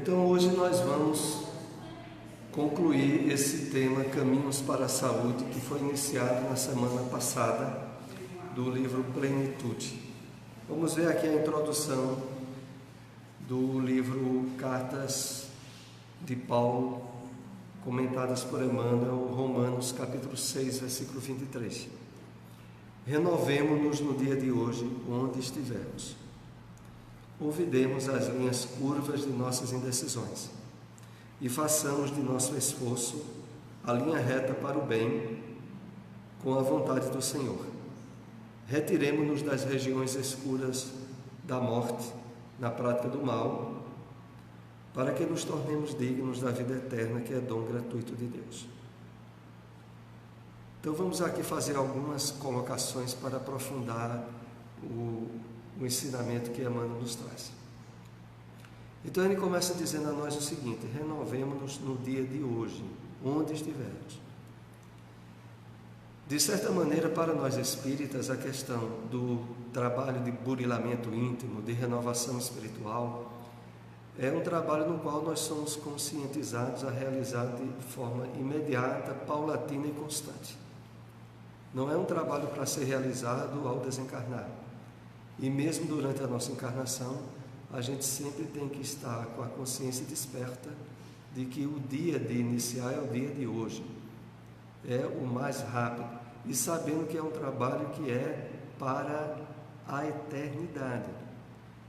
Então hoje nós vamos concluir esse tema Caminhos para a Saúde, que foi iniciado na semana passada do livro Plenitude. Vamos ver aqui a introdução do livro Cartas de Paulo, comentadas por Emmanuel, Romanos capítulo 6, versículo 23. Renovemo-nos no dia de hoje, onde estivermos. Ouvidemos as linhas curvas de nossas indecisões e façamos de nosso esforço a linha reta para o bem, com a vontade do Senhor. Retiremo-nos das regiões escuras da morte, na prática do mal, para que nos tornemos dignos da vida eterna, que é dom gratuito de Deus. Então vamos aqui fazer algumas colocações para aprofundar o ensinamento que Emmanuel nos traz. Então ele começa dizendo a nós o seguinte: renovemos-nos no dia de hoje, onde estivermos. De certa maneira, para nós espíritas, a questão do trabalho de burilamento íntimo, de renovação espiritual, é um trabalho no qual nós somos conscientizados a realizar de forma imediata, paulatina e constante. Não é um trabalho para ser realizado ao desencarnar. E mesmo durante a nossa encarnação, a gente sempre tem que estar com a consciência desperta de que o dia de iniciar é o dia de hoje, é o mais rápido, e sabendo que é um trabalho que é para a eternidade,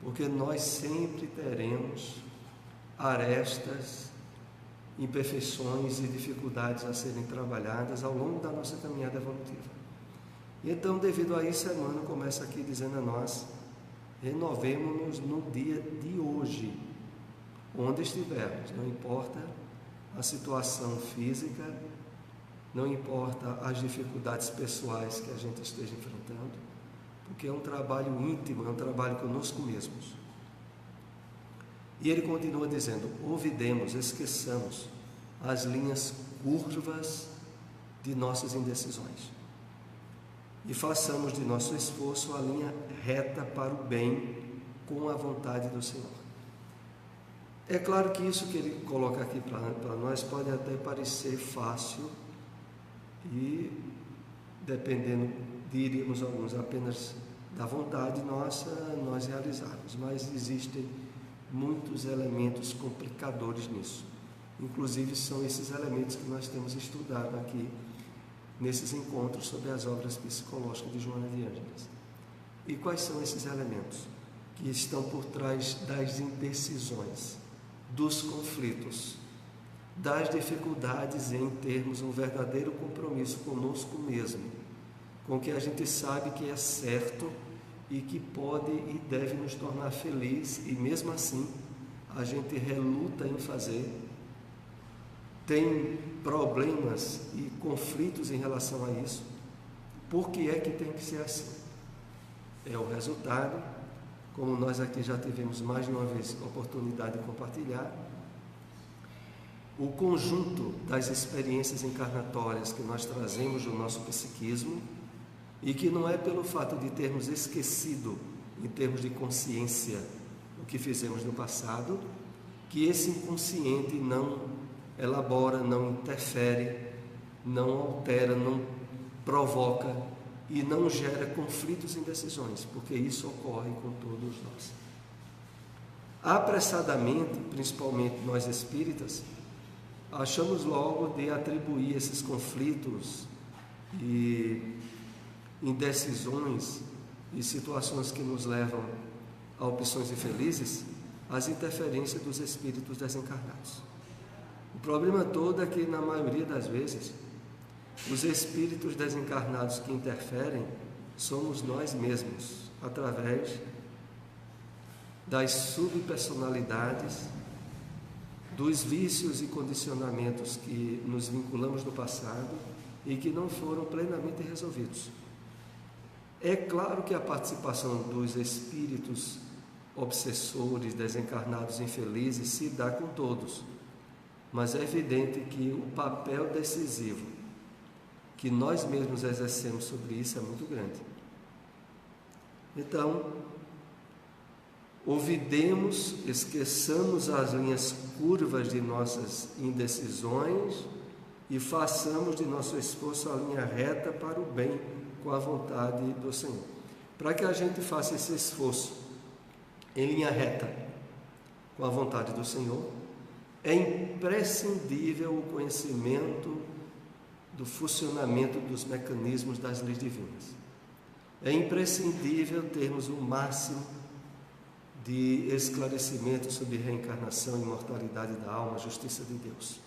porque nós sempre teremos arestas, imperfeições e dificuldades a serem trabalhadas ao longo da nossa caminhada evolutiva. E então, devido a isso, Emmanuel começa aqui dizendo a nós: renovemo-nos no dia de hoje, onde estivermos, não importa a situação física, não importa as dificuldades pessoais que a gente esteja enfrentando, porque é um trabalho íntimo, é um trabalho conosco mesmos. E ele continua dizendo: ouvidemos, esqueçamos as linhas curvas de nossas indecisões e façamos de nosso esforço a linha reta para o bem, com a vontade do Senhor. É claro que isso que ele coloca aqui para nós pode até parecer fácil e, dependendo, diríamos alguns, apenas da vontade nossa nós realizarmos, mas existem muitos elementos complicadores nisso. Inclusive são esses elementos que nós temos estudado aqui nesses encontros sobre as obras psicológicas de Joana de Ângeles. E quais são esses elementos que estão por trás das indecisões, dos conflitos, das dificuldades em termos um verdadeiro compromisso conosco mesmo, com o que a gente sabe que é certo e que pode e deve nos tornar feliz, e mesmo assim a gente reluta em fazer, tem problemas e conflitos em relação a isso. Por que é que tem que ser assim? É o resultado, como nós aqui já tivemos mais de uma vez oportunidade de compartilhar, o conjunto das experiências encarnatórias que nós trazemos do nosso psiquismo, e que não é pelo fato de termos esquecido, em termos de consciência, o que fizemos no passado, que esse inconsciente não elabora, não interfere, não altera, não provoca e não gera conflitos e indecisões, porque isso ocorre com todos nós. Apressadamente, principalmente nós espíritas, achamos logo de atribuir esses conflitos e indecisões e situações que nos levam a opções infelizes às interferências dos espíritos desencarnados. O problema todo é que, na maioria das vezes, os espíritos desencarnados que interferem somos nós mesmos, através das subpersonalidades, dos vícios e condicionamentos que nos vinculamos no passado e que não foram plenamente resolvidos. É claro que a participação dos espíritos obsessores, desencarnados infelizes, se dá com todos, mas é evidente que o papel decisivo que nós mesmos exercemos sobre isso é muito grande. Então, Ouvidemos, esqueçamos as linhas curvas de nossas indecisões e façamos de nosso esforço a linha reta para o bem com a vontade do Senhor. Para que a gente faça esse esforço em linha reta com a vontade do Senhor, é imprescindível o conhecimento do funcionamento dos mecanismos das leis divinas. É imprescindível termos o máximo de esclarecimento sobre reencarnação, imortalidade da alma, justiça de Deus,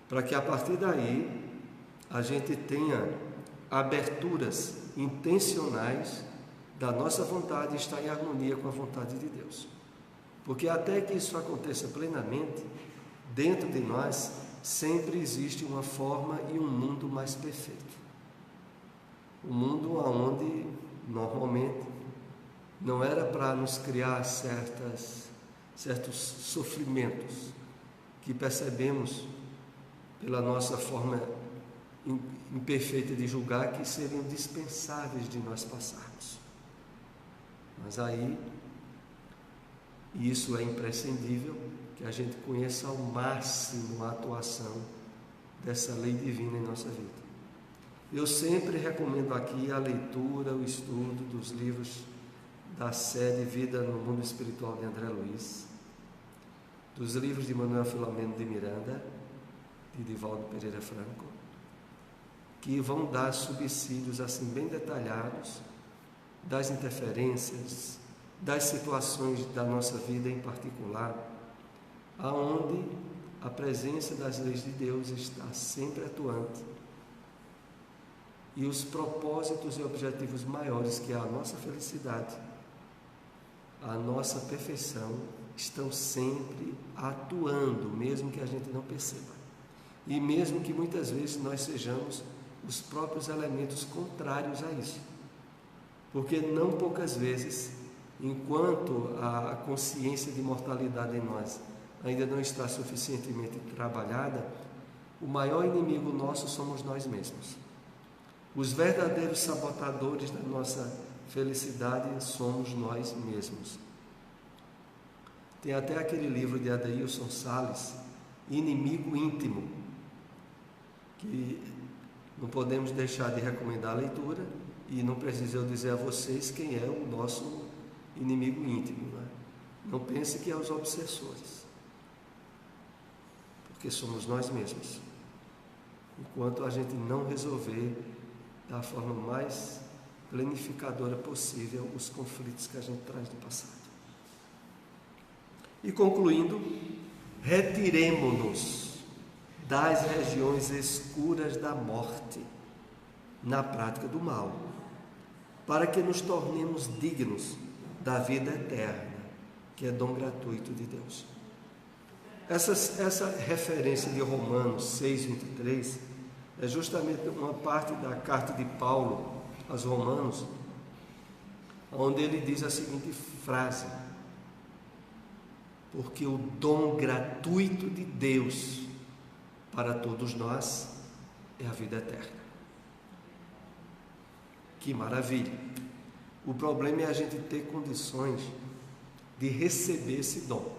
para que a partir daí a gente tenha aberturas intencionais da nossa vontade estar em harmonia com a vontade de Deus. Porque até que isso aconteça plenamente, dentro de nós sempre existe uma forma e um mundo mais perfeito. Um mundo onde normalmente não era para nos criar certos sofrimentos que percebemos pela nossa forma imperfeita de julgar que seriam dispensáveis de nós passarmos. Mas aí, isso é imprescindível, que a gente conheça ao máximo a atuação dessa lei divina em nossa vida. Eu sempre recomendo aqui a leitura, o estudo dos livros da série Vida no Mundo Espiritual de André Luiz, dos livros de Manuel Filomeno de Miranda, de Divaldo Pereira Franco, que vão dar subsídios assim bem detalhados das interferências, das situações da nossa vida em particular, aonde a presença das leis de Deus está sempre atuante e os propósitos e objetivos maiores, que é a nossa felicidade, a nossa perfeição, estão sempre atuando, mesmo que a gente não perceba. E mesmo que muitas vezes nós sejamos os próprios elementos contrários a isso. Porque não poucas vezes, enquanto a consciência de mortalidade em nós ainda não está suficientemente trabalhada, o maior inimigo nosso somos nós mesmos. Os verdadeiros sabotadores da nossa felicidade somos nós mesmos. Tem até aquele livro de Adeilson Salles, Inimigo Íntimo, que não podemos deixar de recomendar a leitura, e não preciso eu dizer a vocês quem é o nosso inimigo íntimo, né? Não pense que é os obsessores, porque somos nós mesmos, enquanto a gente não resolver da forma mais planificadora possível os conflitos que a gente traz do passado. E concluindo, retiremo-nos das regiões escuras da morte na prática do mal, para que nos tornemos dignos da vida eterna, que é dom gratuito de Deus. Essa referência de Romanos 6:23 é justamente uma parte da carta de Paulo aos Romanos, onde ele diz a seguinte frase: porque o dom gratuito de Deus para todos nós é a vida eterna. Que maravilha! O problema é a gente ter condições de receber esse dom.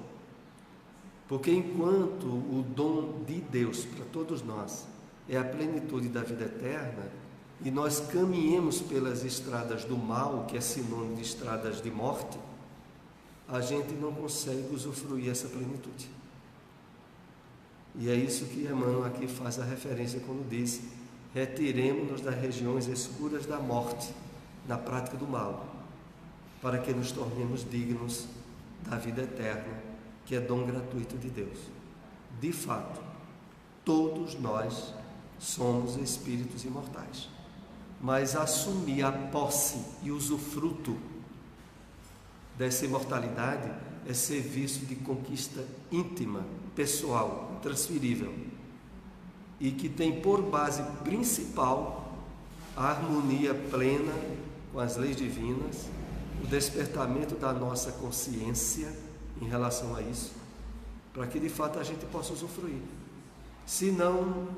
Porque enquanto o dom de Deus para todos nós é a plenitude da vida eterna, e nós caminhemos pelas estradas do mal, que é sinônimo de estradas de morte, a gente não consegue usufruir essa plenitude. E é isso que Emmanuel aqui faz a referência quando diz: retiremo-nos das regiões escuras da morte na prática do mal, para que nos tornemos dignos da vida eterna, que é dom gratuito de Deus. De fato, todos nós somos espíritos imortais, mas assumir a posse e usufruto dessa imortalidade é serviço de conquista íntima, pessoal, transferível, e que tem por base principal a harmonia plena com as leis divinas, o despertamento da nossa consciência em relação a isso, para que de fato a gente possa usufruir. Senão,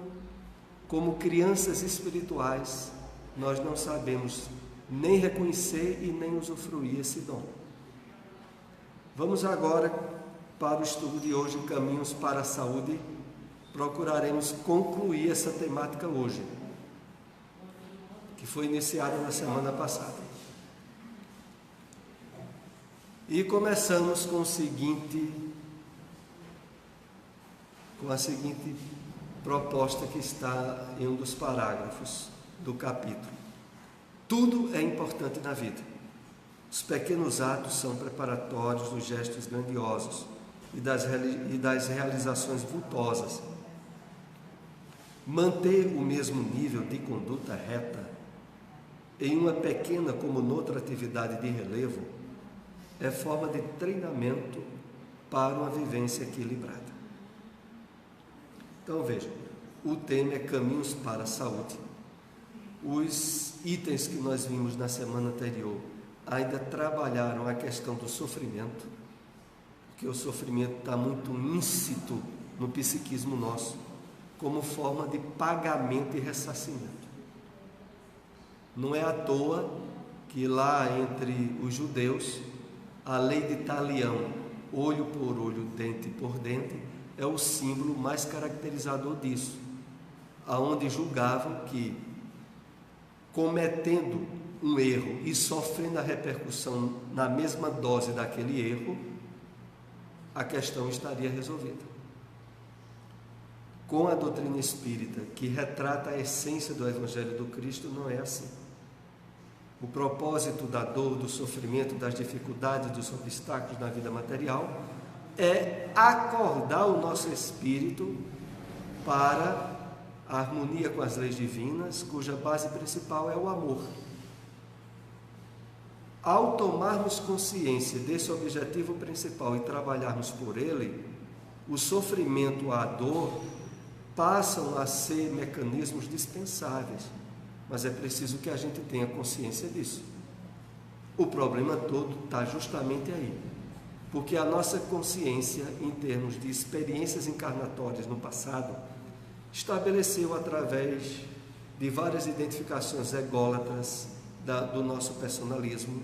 como crianças espirituais, nós não sabemos nem reconhecer e nem usufruir esse dom. Vamos agora para o estudo de hoje, Caminhos para a Saúde. Procuraremos concluir essa temática hoje, que foi iniciada na semana passada. E começamos com a seguinte proposta que está em um dos parágrafos do capítulo. Tudo é importante na vida. Os pequenos atos são preparatórios dos gestos grandiosos e das realizações vultosas. Manter o mesmo nível de conduta reta em uma pequena como noutra atividade de relevo é forma de treinamento para uma vivência equilibrada. Então vejam, o tema é Caminhos para a Saúde. Os itens que nós vimos na semana anterior ainda trabalharam a questão do sofrimento, porque o sofrimento está muito íncito no psiquismo nosso, como forma de pagamento e ressarcimento. Não é à toa que lá entre os judeus, a lei de Talião, olho por olho, dente por dente, é o símbolo mais caracterizador disso, aonde julgavam que, cometendo um erro e sofrendo a repercussão na mesma dose daquele erro, a questão estaria resolvida. Com a doutrina espírita, que retrata a essência do Evangelho do Cristo, não é assim. O propósito da dor, do sofrimento, das dificuldades, dos obstáculos na vida material é acordar o nosso espírito para a harmonia com as leis divinas, cuja base principal é o amor. Ao tomarmos consciência desse objetivo principal e trabalharmos por ele, o sofrimento, a dor, passam a ser mecanismos dispensáveis, mas é preciso que a gente tenha consciência disso. O problema todo está justamente aí, porque a nossa consciência, em termos de experiências encarnatórias no passado, estabeleceu através de várias identificações ególatras do nosso personalismo,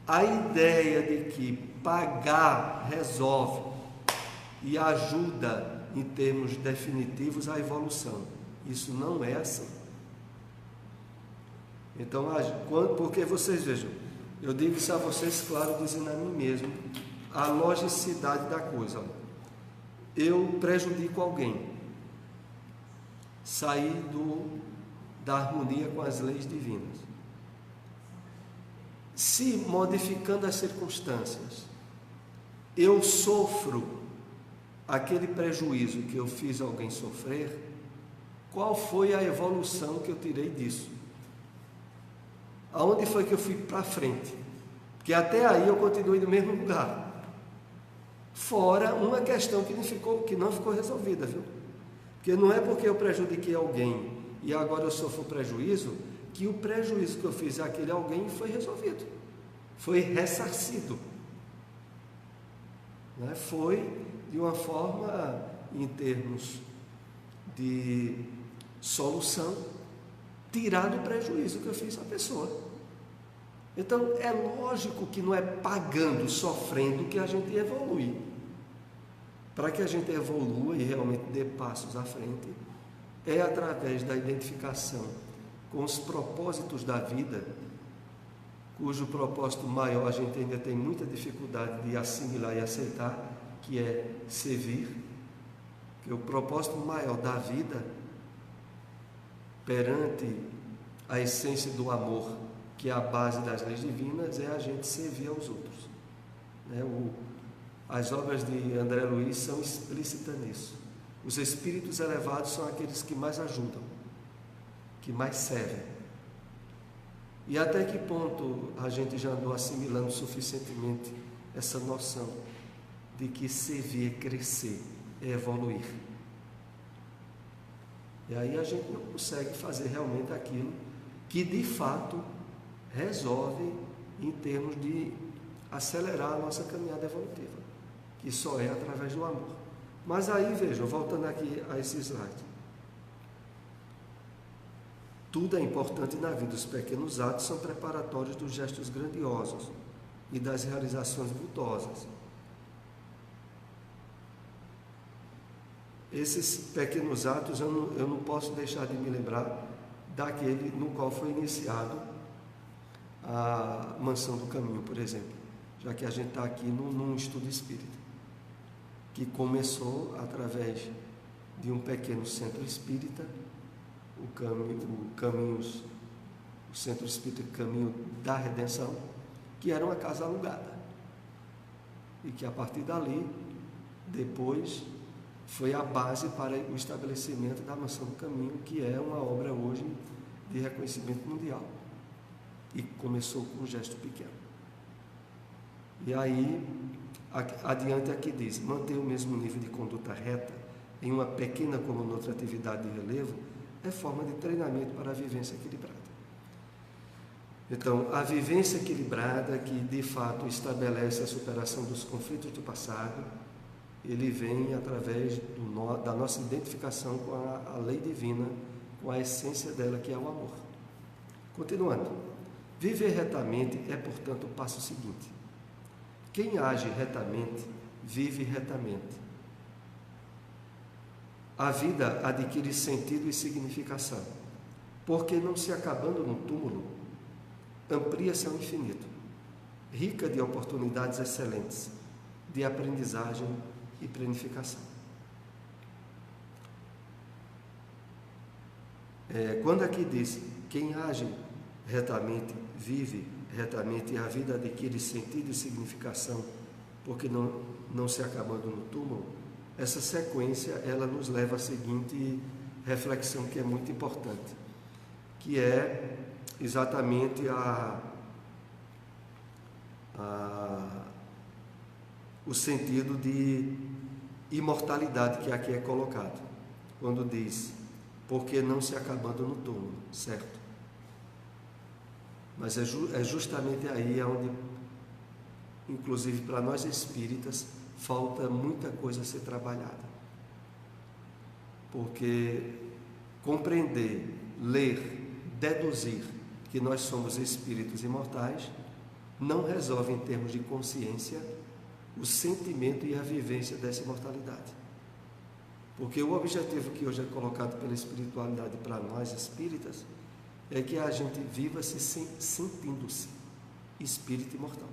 a ideia de que pagar resolve e ajuda em termos definitivos a evolução. Isso não é assim. Então, porque vocês vejam, eu digo isso a vocês, claro, dizendo a mim mesmo, a logicidade da coisa. Eu prejudico alguém, sair da harmonia com as leis divinas. Se, modificando as circunstâncias, eu sofro aquele prejuízo que eu fiz alguém sofrer, qual foi a evolução que eu tirei disso? Aonde foi que eu fui para frente? Porque até aí eu continuei no mesmo lugar. Fora uma questão que não ficou resolvida, viu? Porque não é porque eu prejudiquei alguém e agora eu sofro prejuízo, que o prejuízo que eu fiz àquele alguém foi resolvido, foi ressarcido. Né? Foi de uma forma, em termos de solução, tirar o prejuízo que eu fiz à pessoa. Então, é lógico que não é pagando, sofrendo que a gente evolui. Para que a gente evolua e realmente dê passos à frente, é através da identificação com os propósitos da vida, cujo propósito maior a gente ainda tem muita dificuldade de assimilar e aceitar, que é servir, que o propósito maior da vida, perante a essência do amor, que é a base das leis divinas, é a gente servir aos outros. As obras de André Luiz são explícitas nisso. Os espíritos elevados são aqueles que mais ajudam, que mais servem. E até que ponto a gente já andou assimilando suficientemente essa noção de que servir é crescer, é evoluir. E aí a gente não consegue fazer realmente aquilo que de fato resolve em termos de acelerar a nossa caminhada evolutiva, que só é através do amor. Mas aí, vejam, voltando aqui a esse slide, tudo é importante na vida, os pequenos atos são preparatórios dos gestos grandiosos e das realizações vultuosas. Esses pequenos atos eu não posso deixar de me lembrar daquele no qual foi iniciado a Mansão do Caminho, por exemplo, já que a gente está aqui num estudo espírita, que começou através de um pequeno centro espírita, o Centro Espírita Caminho da Redenção, que era uma casa alugada, e que a partir dali, depois, foi a base para o estabelecimento da Mansão do Caminho, que é uma obra hoje de reconhecimento mundial, e começou com um gesto pequeno. E aí, adiante aqui diz: manter o mesmo nível de conduta reta em uma pequena como noutra atividade de relevo é forma de treinamento para a vivência equilibrada. Então, a vivência equilibrada, que de fato estabelece a superação dos conflitos do passado, ele vem através da nossa identificação com a lei divina, com a essência dela, que é o amor. Continuando, viver retamente é, portanto, o passo seguinte. Quem age retamente, vive retamente. A vida adquire sentido e significação, porque não se acabando no túmulo, amplia-se ao infinito, rica de oportunidades excelentes, de aprendizagem e planificação. Quando aqui diz, quem age retamente, vive retamente, e a vida adquire sentido e significação, porque não se acabando no túmulo, essa sequência, ela nos leva à seguinte reflexão, que é muito importante, que é exatamente o sentido de imortalidade que aqui é colocado, quando diz, porque não se acabando no túmulo, certo? Mas é justamente aí onde, inclusive para nós espíritas, falta muita coisa a ser trabalhada. Porque compreender, ler, deduzir que nós somos espíritos imortais não resolve, em termos de consciência, o sentimento e a vivência dessa imortalidade. Porque o objetivo que hoje é colocado pela espiritualidade para nós espíritas é que a gente viva sentindo-se espírito imortal.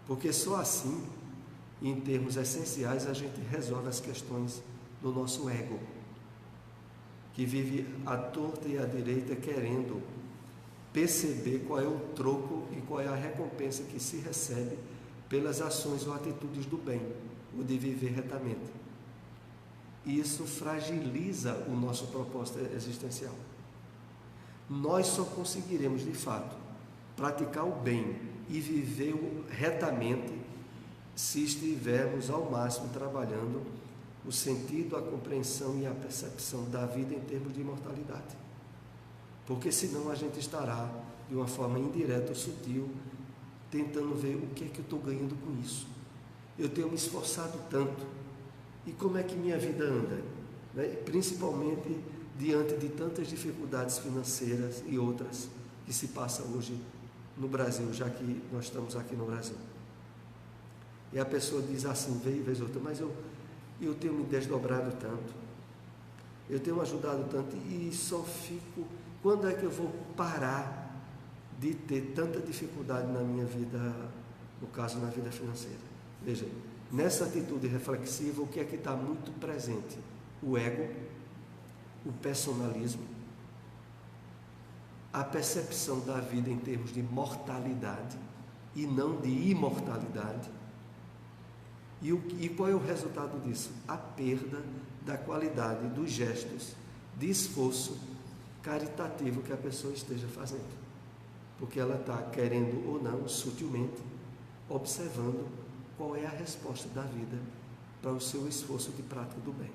Porque só assim, em termos essenciais, a gente resolve as questões do nosso ego, que vive à torta e à direita querendo perceber qual é o troco e qual é a recompensa que se recebe pelas ações ou atitudes do bem, o de viver retamente. E isso fragiliza o nosso propósito existencial. Nós só conseguiremos, de fato, praticar o bem e viver retamente se estivermos ao máximo trabalhando o sentido, a compreensão e a percepção da vida em termos de imortalidade. Porque senão a gente estará, de uma forma indireta ou sutil, tentando ver o que é que eu estou ganhando com isso. Eu tenho me esforçado tanto, e como é que minha vida anda? Principalmente diante de tantas dificuldades financeiras e outras que se passam hoje no Brasil, já que nós estamos aqui no Brasil. E a pessoa diz assim, vez outra, mas eu tenho me desdobrado tanto, eu tenho ajudado tanto, e só fico, quando é que eu vou parar de ter tanta dificuldade na minha vida, no caso, na vida financeira? Veja, nessa atitude reflexiva, o que é que está muito presente? O ego, o personalismo, a percepção da vida em termos de mortalidade e não de imortalidade. E qual é o resultado disso? A perda da qualidade dos gestos de esforço caritativo que a pessoa esteja fazendo. Porque ela está querendo ou não, sutilmente, observando qual é a resposta da vida para o seu esforço de prática do bem.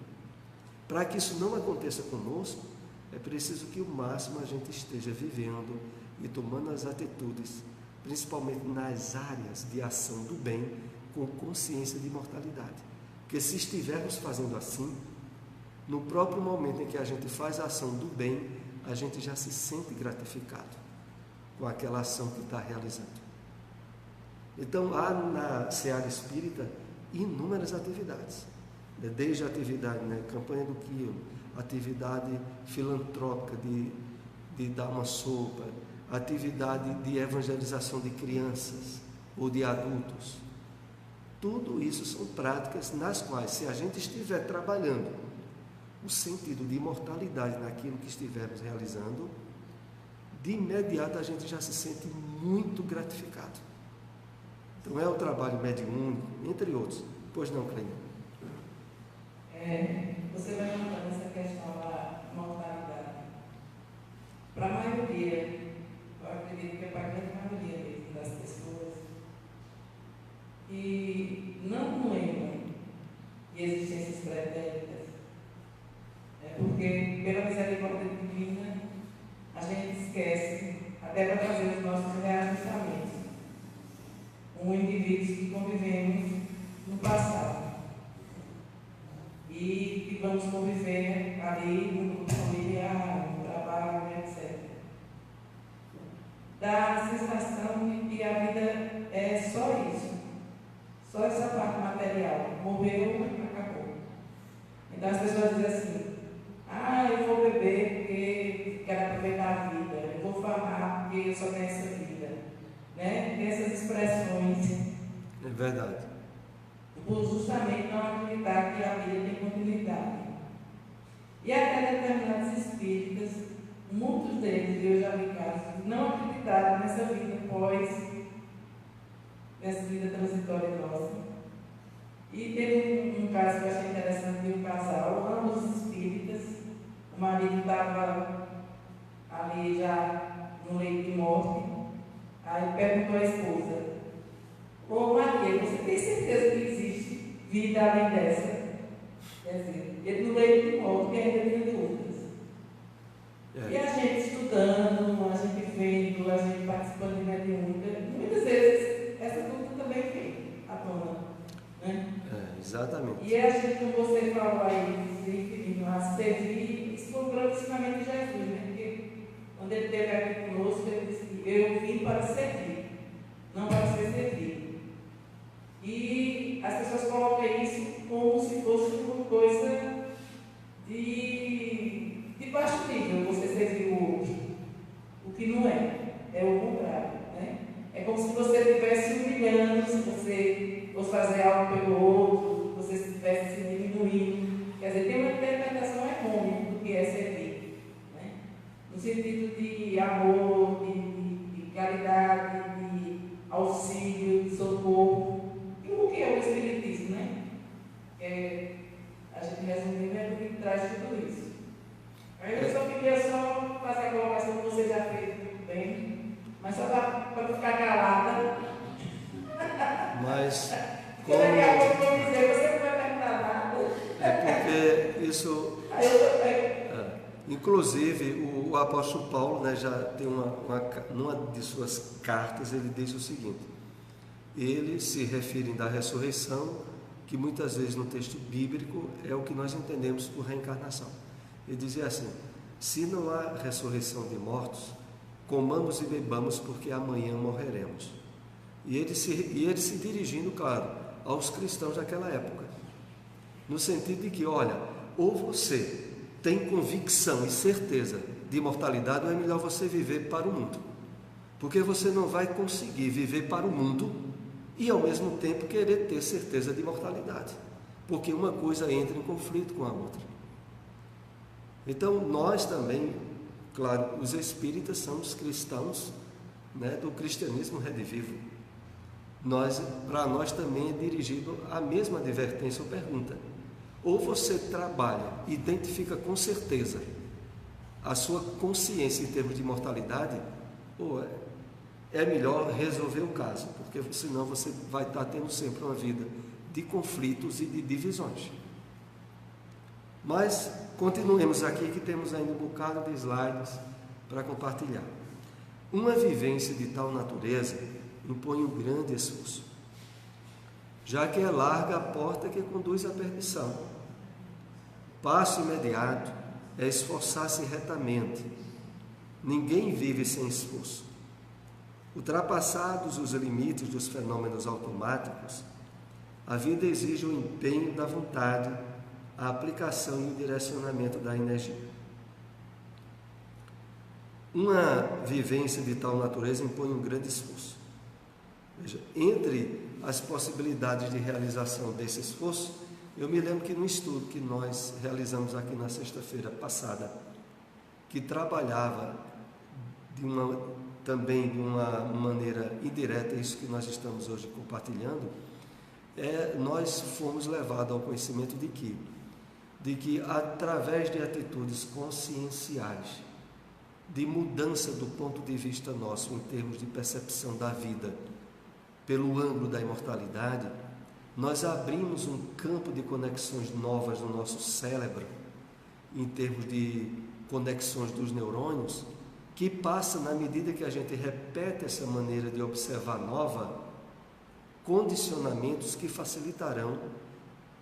Para que isso não aconteça conosco, é preciso que o máximo a gente esteja vivendo e tomando as atitudes, principalmente nas áreas de ação do bem, com consciência de imortalidade. Porque se estivermos fazendo assim, no próprio momento em que a gente faz a ação do bem, a gente já se sente gratificado com aquela ação que está realizando. Então, há na seara espírita inúmeras atividades, né? Desde a atividade, né, campanha do quilo, atividade filantrópica de dar uma sopa, atividade de evangelização de crianças ou de adultos. Tudo isso são práticas nas quais, se a gente estiver trabalhando o sentido de imortalidade naquilo que estivermos realizando, de imediato a gente já se sente muito gratificado. Então é o trabalho mediúnico, entre outros. Pois não, Cleide? Você vai notando essa questão da mortalidade. Para a maioria, eu acredito que é para a grande maioria mesmo das pessoas, e não lembram de existências pretéritas, porque pela misericórdia divina a gente esquece até para fazer os nossos reajustamentos com indivíduos que convivemos no passado e que vamos conviver ali no grupo familiar, no trabalho, etc. Dá a sensação de que a vida é só isso, só essa parte material. Morreu, acabou. Então as pessoas dizem assim: eu vou beber porque quero aproveitar a vida, eu vou farmar porque eu só tenho essa vida. Né? Tem essas expressões. É verdade. Por justamente não acreditar que a vida tem continuidade. E até determinados espíritas, muitos deles, eu já vi casos, não acreditaram nessa vida nessa vida transitória nossa. E teve um caso que eu achei interessante de um casal, ambos espíritas. O marido estava ali já no leito de morte. Aí perguntou à esposa: ô Maria, você tem certeza que existe vida além dessa? Quer dizer, ele no leito de morte, que ainda tinha dúvidas. E a gente estudando, a gente vendo, a gente participando de mediúnica, muitas vezes essa dúvida também vem à tona. Né? Exatamente. E a gente, como você falou aí, a servir, isso foi um grande ensinamento de Jesus, né? Porque quando ele esteve aqui conosco, ele disse que eu vim para servir, não para ser servido. E as pessoas colocam isso como se fosse uma coisa de baixo nível, você servir o outro. O que não é o contrário. Né? É como se você estivesse humilhando, se você fosse fazer algo pelo outro, você estivesse se diminuindo. Quer dizer, tem uma interpretação errônea do que é servir. Né? No sentido de amor, de caridade, de auxílio, de socorro. E o que é o Espiritismo, né? A gente resumindo é porque traz tudo isso. Aí eu só queria fazer a colocação que você já fez muito bem, mas só para não ficar calada. Mas como... daqui a pouco eu vou dizer, você não vai perguntar nada. É porque isso... Inclusive, o apóstolo Paulo, né, já tem numa de suas cartas, ele diz o seguinte: ele se refere da ressurreição, que muitas vezes no texto bíblico é o que nós entendemos por reencarnação. Ele dizia assim: se não há ressurreição de mortos, comamos e bebamos, porque amanhã morreremos. E ele se dirigindo, claro, aos cristãos daquela época, no sentido de que, olha, ou você tem convicção e certeza de imortalidade, ou é melhor você viver para o mundo, porque você não vai conseguir viver para o mundo e ao mesmo tempo querer ter certeza de imortalidade, porque uma coisa entra em conflito com a outra. Então nós também, claro, os espíritas são os cristãos, né, do cristianismo redivivo. Para nós também é dirigido a mesma advertência ou pergunta: ou você trabalha, identifica com certeza a sua consciência em termos de mortalidade, ou é melhor resolver o caso, porque senão você vai estar tendo sempre uma vida de conflitos e de divisões. Mas continuemos aqui, que temos ainda um bocado de slides para compartilhar. Uma vivência de tal natureza impõe um grande esforço, já que é larga a porta que conduz à perdição. Passo imediato é esforçar-se retamente. Ninguém vive sem esforço. Ultrapassados os limites dos fenômenos automáticos, a vida exige o empenho da vontade, a aplicação e o direcionamento da energia. Uma vivência de tal natureza impõe um grande esforço. Veja, entre as possibilidades de realização desse esforço, eu me lembro que no estudo que nós realizamos aqui na sexta-feira passada, que trabalhava também de uma maneira indireta, isso que nós estamos hoje compartilhando, nós fomos levados ao conhecimento de que através de atitudes conscienciais, de mudança do ponto de vista nosso em termos de percepção da vida pelo ângulo da imortalidade, nós abrimos um campo de conexões novas no nosso cérebro, em termos de conexões dos neurônios, que passa, na medida que a gente repete essa maneira de observar nova, condicionamentos que facilitarão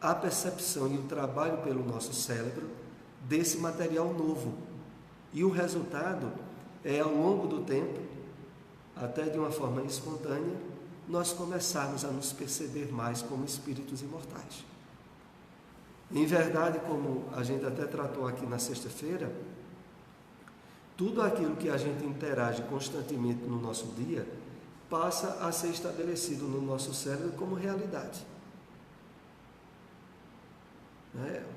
a percepção e o trabalho pelo nosso cérebro desse material novo. E o resultado é, ao longo do tempo, até de uma forma espontânea, nós começarmos a nos perceber mais como espíritos imortais. Em verdade, como a gente até tratou aqui na sexta-feira, tudo aquilo que a gente interage constantemente no nosso dia passa a ser estabelecido no nosso cérebro como realidade.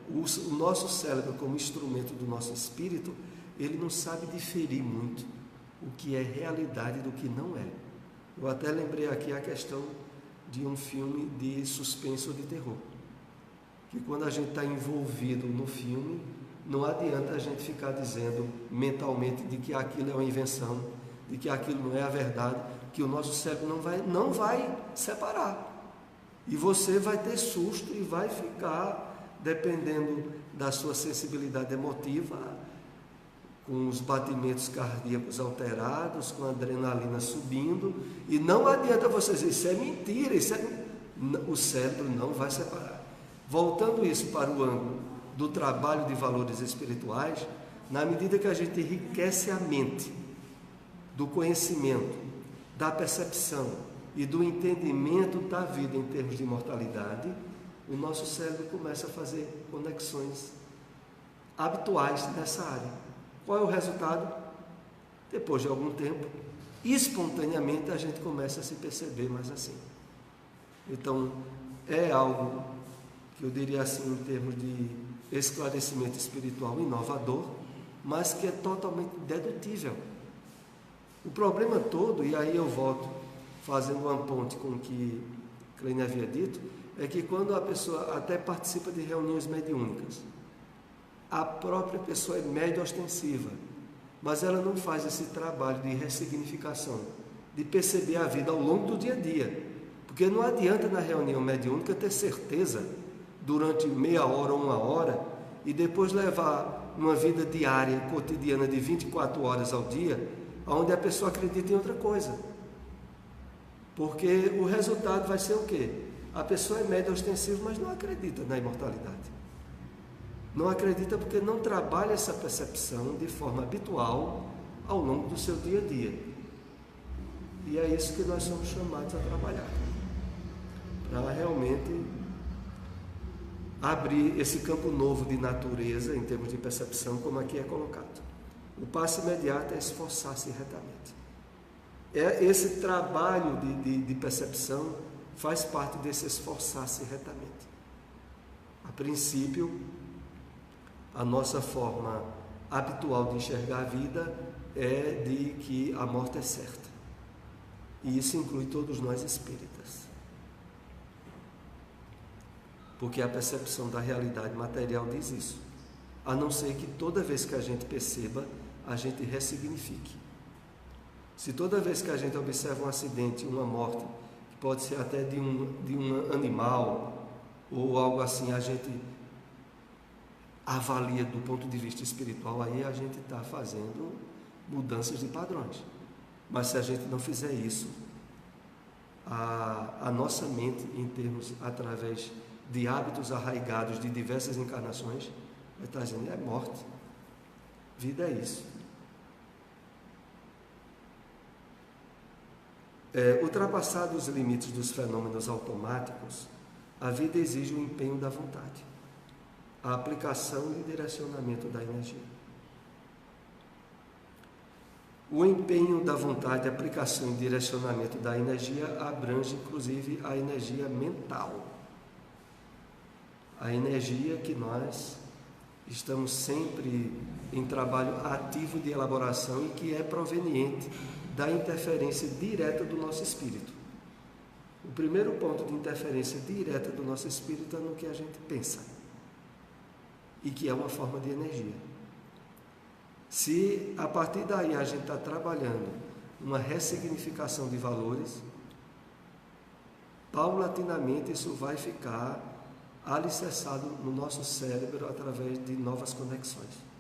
O nosso cérebro, como instrumento do nosso espírito, ele não sabe diferir muito o que é realidade do que não é. Eu até lembrei aqui a questão de um filme de suspense ou de terror, que quando a gente está envolvido no filme, não adianta a gente ficar dizendo mentalmente de que aquilo é uma invenção, de que aquilo não é a verdade, que o nosso cérebro não vai separar. E você vai ter susto e vai ficar, dependendo da sua sensibilidade emotiva, com os batimentos cardíacos alterados, com a adrenalina subindo, e não adianta você dizer, isso é mentira, o cérebro não vai separar. Voltando isso para o ângulo do trabalho de valores espirituais, na medida que a gente enriquece a mente do conhecimento, da percepção e do entendimento da vida em termos de imortalidade, o nosso cérebro começa a fazer conexões habituais nessa área. Qual é o resultado? Depois de algum tempo, espontaneamente a gente começa a se perceber mais assim. Então, é algo que eu diria assim, em termos de esclarecimento espiritual inovador, mas que é totalmente dedutível. O problema todo, e aí eu volto fazendo uma ponte com o que Kleine havia dito, é que quando a pessoa até participa de reuniões mediúnicas, a própria pessoa é média ostensiva, mas ela não faz esse trabalho de ressignificação, de perceber a vida ao longo do dia a dia, porque não adianta na reunião mediúnica ter certeza durante meia hora ou uma hora e depois levar uma vida diária, cotidiana de 24 horas ao dia, onde a pessoa acredita em outra coisa, porque o resultado vai ser o quê? A pessoa é média ostensiva, mas não acredita na imortalidade. Não acredita porque não trabalha essa percepção de forma habitual ao longo do seu dia a dia. E é isso que nós somos chamados a trabalhar, para realmente abrir esse campo novo de natureza em termos de percepção, como aqui é colocado. O passo imediato é esforçar-se retamente. Esse trabalho de percepção faz parte desse esforçar-se retamente. A princípio, a nossa forma habitual de enxergar a vida é de que a morte é certa. E isso inclui todos nós espíritas. Porque a percepção da realidade material diz isso. A não ser que toda vez que a gente perceba, a gente ressignifique. Se toda vez que a gente observa um acidente, uma morte, que pode ser até de um animal ou algo assim, a gente avalia do ponto de vista espiritual, aí a gente está fazendo mudanças de padrões. Mas se a gente não fizer isso, a nossa mente, em termos, através de hábitos arraigados de diversas encarnações, vai estar dizendo, é morte, vida é isso. Ultrapassados os limites dos fenômenos automáticos, a vida exige o empenho da vontade, a aplicação e direcionamento da energia. O empenho da vontade, a aplicação e direcionamento da energia abrange inclusive a energia mental, a energia que nós estamos sempre em trabalho ativo de elaboração e que é proveniente da interferência direta do nosso espírito. O primeiro ponto de interferência direta do nosso espírito é no que a gente pensa, e que é uma forma de energia. Se a partir daí a gente está trabalhando uma ressignificação de valores, paulatinamente isso vai ficar alicerçado no nosso cérebro através de novas conexões.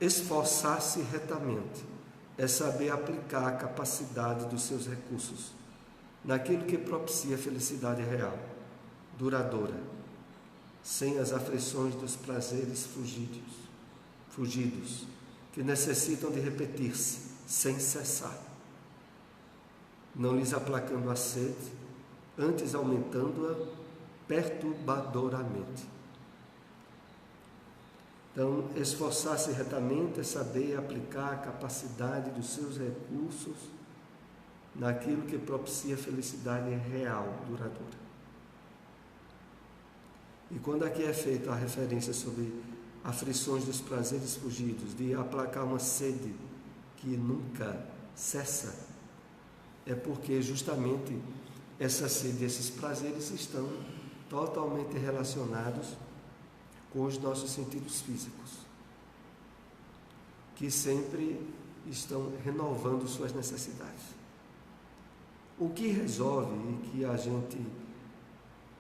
Esforçar-se retamente é saber aplicar a capacidade dos seus recursos naquilo que propicia felicidade real, duradoura, sem as aflições dos prazeres fugidos, que necessitam de repetir-se sem cessar, não lhes aplacando a sede, antes aumentando-a perturbadoramente. Então, esforçar-se retamente é saber aplicar a capacidade dos seus recursos naquilo que propicia felicidade real, duradoura. E quando aqui é feita a referência sobre aflições dos prazeres fugidos, de aplacar uma sede que nunca cessa, é porque justamente essa sede, esses prazeres estão totalmente relacionados com os nossos sentidos físicos, que sempre estão renovando suas necessidades. O que resolve e que a gente,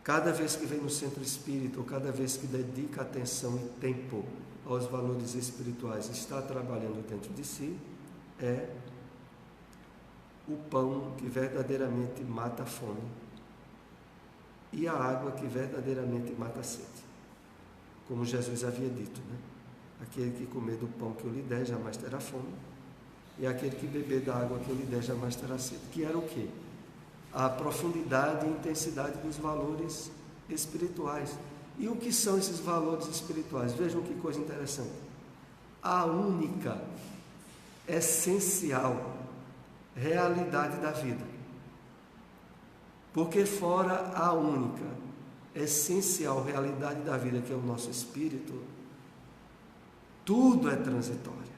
cada vez que vem no centro espírita, ou cada vez que dedica atenção e tempo aos valores espirituais, está trabalhando dentro de si, é o pão que verdadeiramente mata a fome e a água que verdadeiramente mata a sede. Como Jesus havia dito, né? Aquele que comer do pão que eu lhe der jamais terá fome, e aquele que beber da água que eu lhe der jamais terá sede. Que era o quê? A profundidade e intensidade dos valores espirituais. E o que são esses valores espirituais? Vejam que coisa interessante. A única, essencial realidade da vida. Porque fora a única, essencial realidade da vida, que é o nosso espírito, tudo é transitório,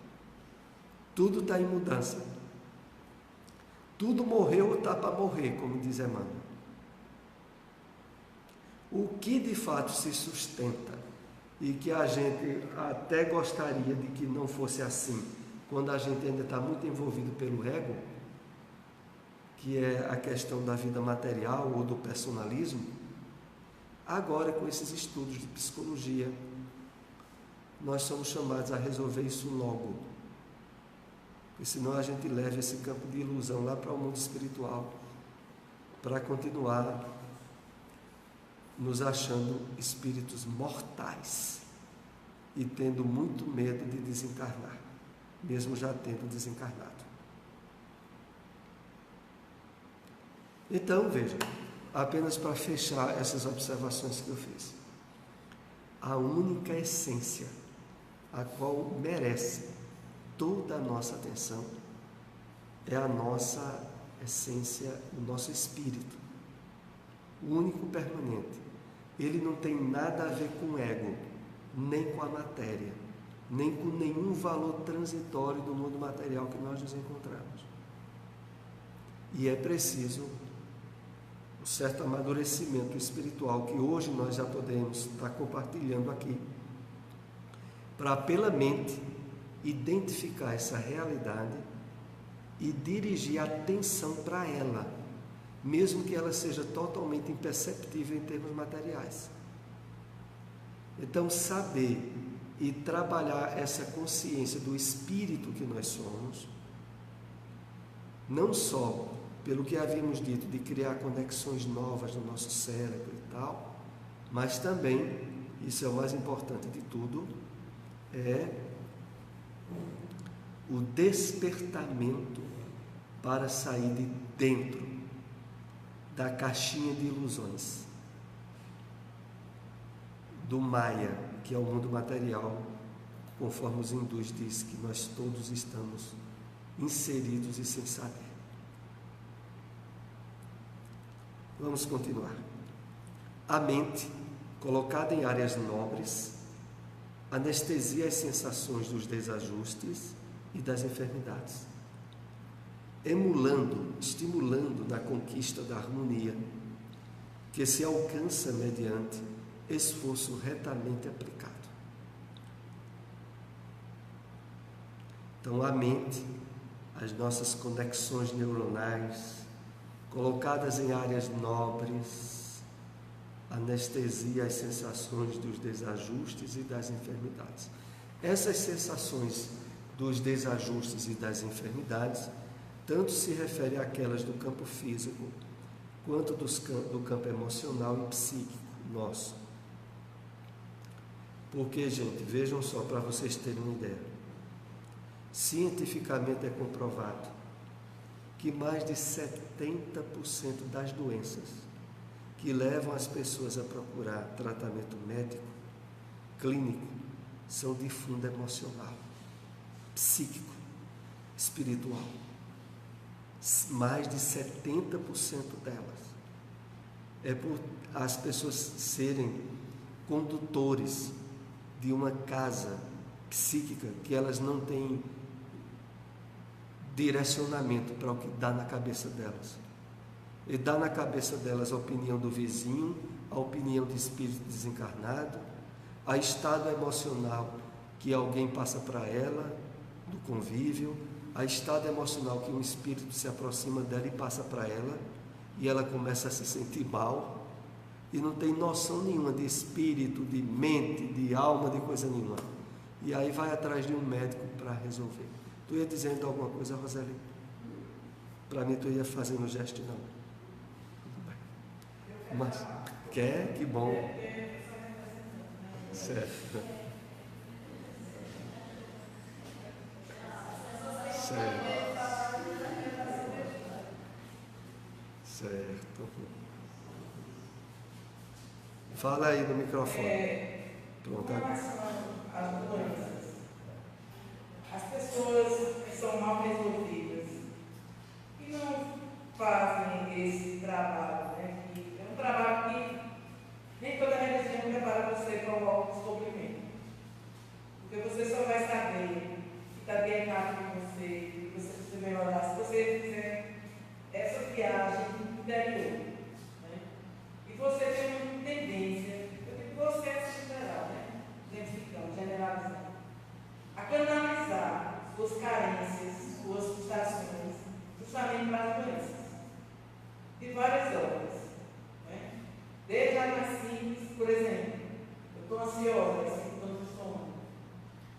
tudo está em mudança, tudo morreu ou está para morrer, como diz Emmanuel. O que de fato se sustenta e que a gente até gostaria de que não fosse assim, quando a gente ainda está muito envolvido pelo ego, que é a questão da vida material ou do personalismo, agora com esses estudos de psicologia, nós somos chamados a resolver isso logo, porque senão a gente leva esse campo de ilusão lá para o mundo espiritual, para continuar nos achando espíritos mortais e tendo muito medo de desencarnar, mesmo já tendo desencarnado. Então, veja, apenas para fechar essas observações que eu fiz, a única essência a qual merece toda a nossa atenção é a nossa essência, o nosso espírito, o único permanente. Ele não tem nada a ver com o ego, nem com a matéria, nem com nenhum valor transitório do mundo material que nós nos encontramos. E é preciso um certo amadurecimento espiritual que hoje nós já podemos estar compartilhando aqui, para pela mente identificar essa realidade e dirigir a atenção para ela, mesmo que ela seja totalmente imperceptível em termos materiais. Então, saber e trabalhar essa consciência do espírito que nós somos, não só pelo que havíamos dito de criar conexões novas no nosso cérebro e tal, mas também, isso é o mais importante de tudo, é o despertamento para sair de dentro da caixinha de ilusões, do Maya, que é o mundo material, conforme os hindus dizem que nós todos estamos inseridos e sem saber. Vamos continuar. A mente, colocada em áreas nobres, anestesia as sensações dos desajustes e das enfermidades, estimulando na conquista da harmonia, que se alcança mediante esforço retamente aplicado. Então, a mente, as nossas conexões neuronais, colocadas em áreas nobres, anestesia as sensações dos desajustes e das enfermidades. Essas sensações dos desajustes e das enfermidades tanto se refere àquelas do campo físico quanto do campo emocional e psíquico nosso. Porque, gente, vejam só para vocês terem uma ideia. Cientificamente é comprovado que mais de 70% das doenças que levam as pessoas a procurar tratamento médico, clínico, são de fundo emocional, psíquico, espiritual. Mais de 70% delas é por as pessoas serem condutores de uma casa psíquica que elas não têm direcionamento para o que dá na cabeça delas. E dá na cabeça delas a opinião do vizinho, a opinião de espírito desencarnado, a estado emocional que alguém passa para ela, do convívio, a estado emocional que um espírito se aproxima dela e passa para ela, e ela começa a se sentir mal, e não tem noção nenhuma de espírito, de mente, de alma, de coisa nenhuma. E aí vai atrás de um médico para resolver. Tu ia dizendo alguma coisa, Roseli? Para mim tu ia fazendo gesto, não. Mas quer? Que bom. Certo. Certo. Fala aí no microfone. Pronto. As doenças. As pessoas que são mal resolvidas e não fazem esse trabalho, né? Que é um trabalho que nem toda religião prepara você para o autodescobrimento. Porque você só vai saber que está bem errado com você, que você precisa melhorar, se você fizer essa viagem interior. Né? E você tem uma tendência, eu digo você é geral, né? Identificando, generalizando, a canalizar suas carências, suas frustrações, justamente para as doenças, de várias ordens. Né? Desde a mais simples, por exemplo, eu estou ansiosa, é sintoma do estômago.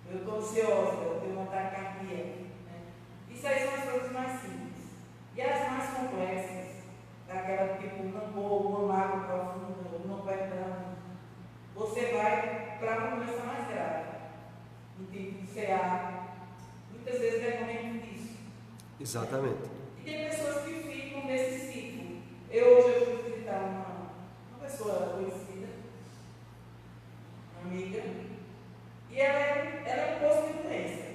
Eu estou ansiosa, eu tenho uma taquicardia. Né? Isso aí são as coisas mais simples. E as mais complexas, aquela tipo uma mágoa profunda, uma perdão, você vai para uma doença mais grave, um tipo de CA, muitas vezes decorrente disso. Exatamente. E tem pessoas que ficam nesse ciclo. Hoje eu fui visitar uma pessoa conhecida, uma amiga, e ela é um posto de doença.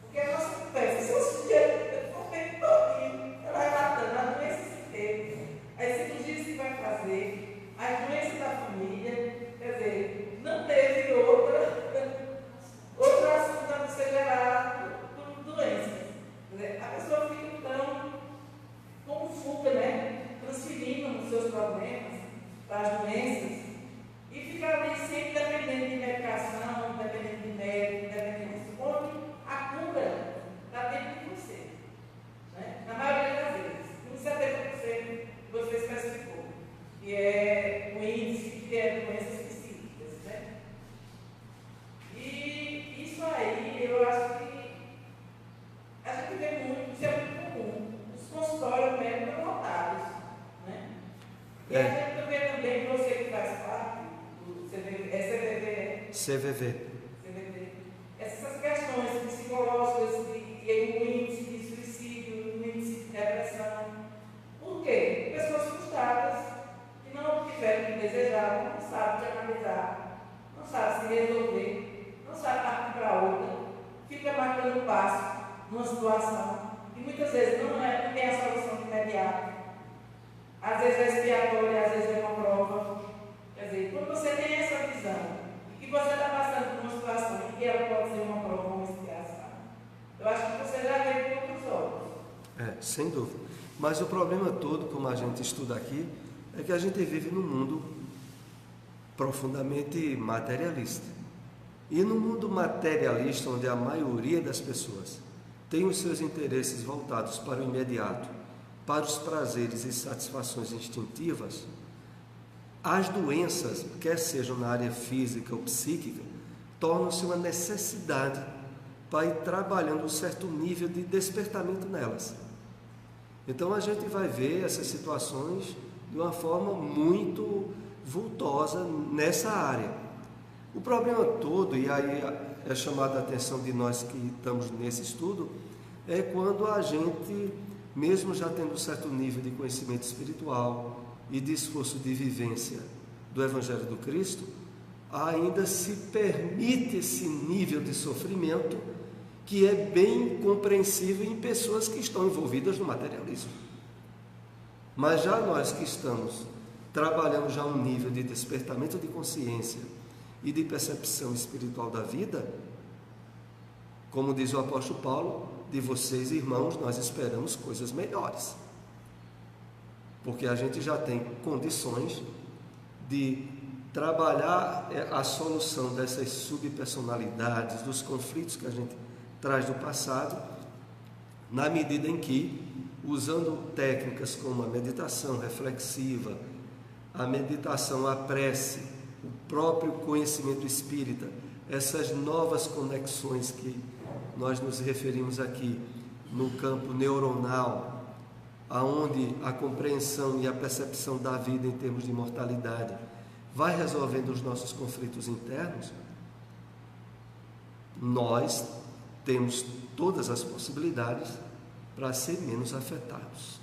Porque a nossa conversa, se eu sujeito, eu estou feito todinho, ela vai matando a doença inteira, as cirurgias que vai fazer, as doenças da família, quer dizer, não teve outro assunto a não ser gerado por doenças. Quer dizer, a pessoa fica então como fuga, né? Transferindo os seus problemas para as doenças e fica ali sempre dependendo de medicação, dependendo de médico, dependendo disso, onde a cura está dentro de você. Né? Na maioria das vezes, uns 70% que você especificou, que é o índice que é doenças psíquicas. Né? E isso aí, eu acho que a gente vê muito, isso é muito comum. Os consultórios médicos estão lotados. Né? E a gente vê também, você que faz parte do CVV, CVV. essas questões psicológicas de desejar, não sabe te analisar, não sabe se resolver, não sabe partir para outra, fica marcando passo numa situação e muitas vezes não tem a solução imediata. Às vezes é expiatória, às vezes é uma prova. Quer dizer, quando você tem essa visão e que você está passando por uma situação em que ela pode ser uma prova ou uma expiação, eu acho que você já vê com outros olhos. Sem dúvida. Mas o problema todo, como a gente estuda aqui, é que a gente vive num mundo profundamente materialista. E no mundo materialista, onde a maioria das pessoas tem os seus interesses voltados para o imediato, para os prazeres e satisfações instintivas, as doenças, quer sejam na área física ou psíquica, tornam-se uma necessidade para ir trabalhando um certo nível de despertamento nelas. Então a gente vai ver essas situações de uma forma muito vultosa nessa área. O problema todo, e aí é chamada a atenção de nós que estamos nesse estudo, é quando a gente, mesmo já tendo um certo nível de conhecimento espiritual e de esforço de vivência do Evangelho do Cristo, ainda se permite esse nível de sofrimento que é bem compreensível em pessoas que estão envolvidas no materialismo. Mas já nós que estamos trabalhando já um nível de despertamento de consciência e de percepção espiritual da vida, como diz o apóstolo Paulo, de vocês, irmãos, nós esperamos coisas melhores. Porque a gente já tem condições de trabalhar a solução dessas subpersonalidades, dos conflitos que a gente traz do passado, na medida em que, usando técnicas como a meditação reflexiva, a meditação, a prece, o próprio conhecimento espírita, essas novas conexões que nós nos referimos aqui no campo neuronal, aonde a compreensão e a percepção da vida em termos de mortalidade vai resolvendo os nossos conflitos internos, nós temos todas as possibilidades para ser menos afetados.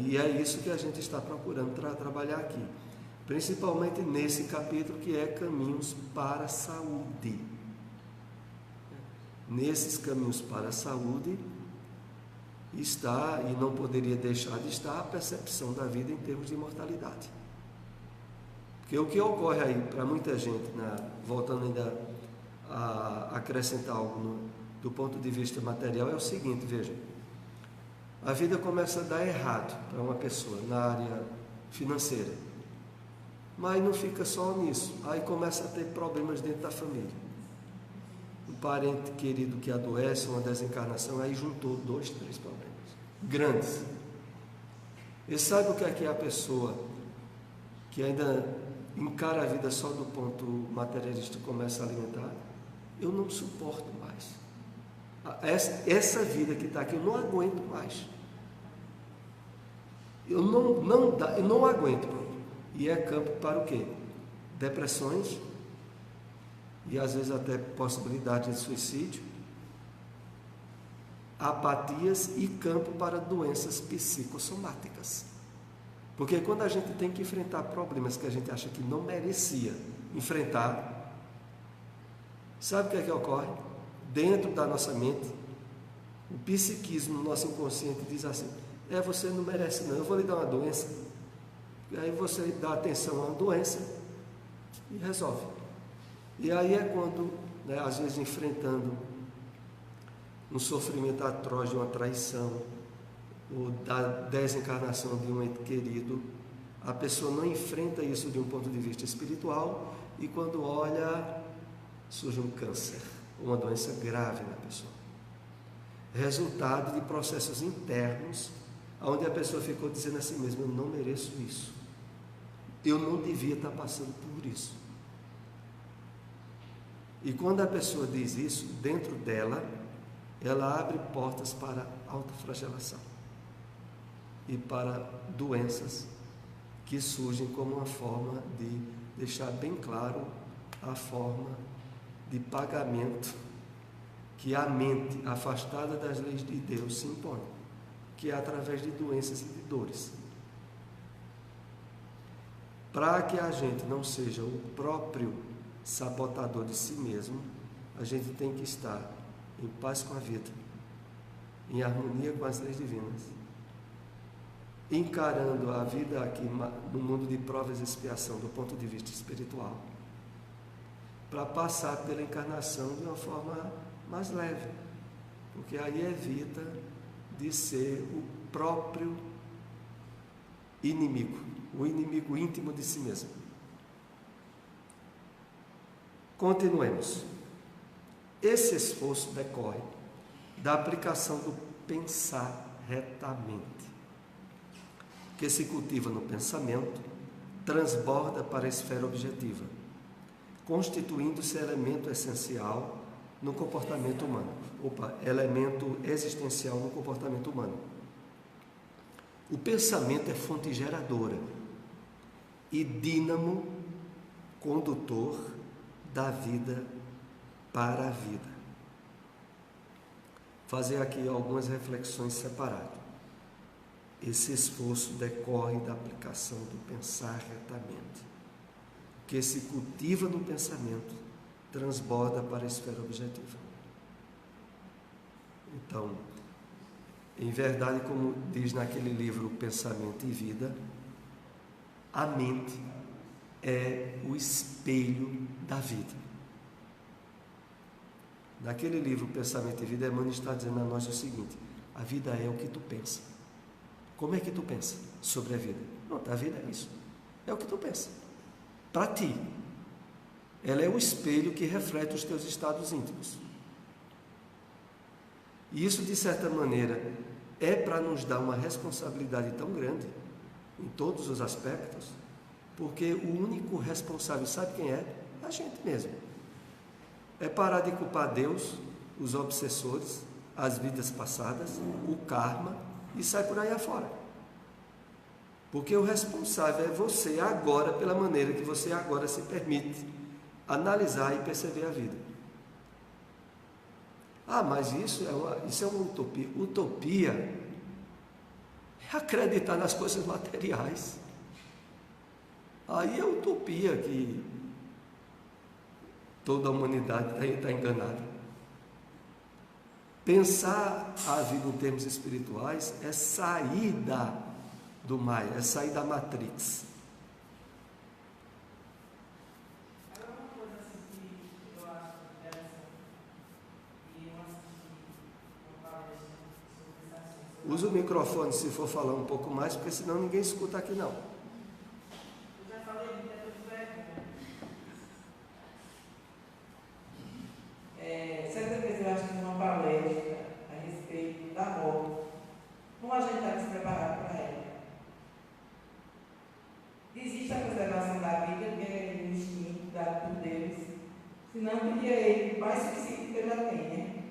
E é isso que a gente está procurando trabalhar aqui, principalmente nesse capítulo que é Caminhos para a Saúde. Nesses caminhos para a saúde está, e não poderia deixar de estar, a percepção da vida em termos de imortalidade. Porque o que ocorre aí para muita gente, voltando ainda a acrescentar algo do ponto de vista material, é o seguinte, veja, a vida começa a dar errado para uma pessoa na área financeira, mas não fica só nisso, aí começa a ter problemas dentro da família. Um parente querido que adoece, uma desencarnação, aí juntou 2, 3 problemas grandes. E sabe o que é a pessoa que ainda encara a vida só do ponto materialista começa a alimentar? Eu não suporto mais. Essa vida que está aqui, eu não aguento mais. Eu não aguento. E é campo para o quê? Depressões, e às vezes até possibilidade de suicídio, apatias e campo para doenças psicossomáticas. Porque quando a gente tem que enfrentar problemas que a gente acha que não merecia enfrentar, sabe o que ocorre? Dentro da nossa mente, o psiquismo, o nosso inconsciente diz assim: você não merece não, eu vou lhe dar uma doença. E aí você dá atenção à doença e resolve. E aí é quando, às vezes enfrentando um sofrimento atroz de uma traição, ou da desencarnação de um ente querido, a pessoa não enfrenta isso de um ponto de vista espiritual, e quando olha, surge um câncer, uma doença grave na pessoa. Resultado de processos internos, onde a pessoa ficou dizendo a si mesma: eu não mereço isso, eu não devia estar passando por isso. E quando a pessoa diz isso, dentro dela, ela abre portas para autoflagelação e para doenças que surgem como uma forma de deixar bem claro a forma de pagamento que a mente, afastada das leis de Deus, se impõe, que é através de doenças e de dores. para que a gente não seja o próprio sabotador de si mesmo, a gente tem que estar em paz com a vida, em harmonia com as leis divinas, encarando a vida aqui no mundo de provas e expiação do ponto de vista espiritual, para passar pela encarnação de uma forma mais leve, porque aí evita de ser o próprio inimigo, o inimigo íntimo de si mesmo. Continuemos. Esse esforço decorre da aplicação do pensar retamente, que se cultiva no pensamento, transborda para a esfera objetiva, constituindo-se elemento essencial no comportamento humano. Elemento existencial no comportamento humano. O pensamento é fonte geradora e dínamo condutor da vida para a vida. Fazer aqui algumas reflexões separadas. Esse esforço decorre da aplicação do pensar retamente, que se cultiva no pensamento, transborda para a esfera objetiva. Então, em verdade, como diz naquele livro Pensamento e Vida, a mente é o espelho da vida. Naquele livro Pensamento e Vida, Emmanuel está dizendo a nós o seguinte: a vida é o que tu pensa. Como é que tu pensa sobre a vida? Pronto, a vida é isso. É o que tu pensa. Para ti. Ela é o espelho que reflete os teus estados íntimos. E isso, de certa maneira, é para nos dar uma responsabilidade tão grande, em todos os aspectos, porque o único responsável, sabe quem é? A gente mesmo. É parar de culpar Deus, os obsessores, as vidas passadas, o karma, e sai por aí afora. Porque o responsável é você agora, pela maneira que você agora se permite analisar e perceber a vida. Ah, mas isso é uma utopia. Utopia é acreditar nas coisas materiais. Aí é utopia que toda a humanidade está enganada. Pensar a vida em termos espirituais é sair do Maia, é sair da Matrix. Usa o microfone se for falar um pouco mais, porque senão ninguém escuta aqui não. Eu já falei muito, certa vez eu acho que numa palestra a respeito da morte, como a gente está despreparado para ela. Existe a preservação da vida, que é um instinto dado por Deus, senão teria ele mais suicídio que eu já tenho, né?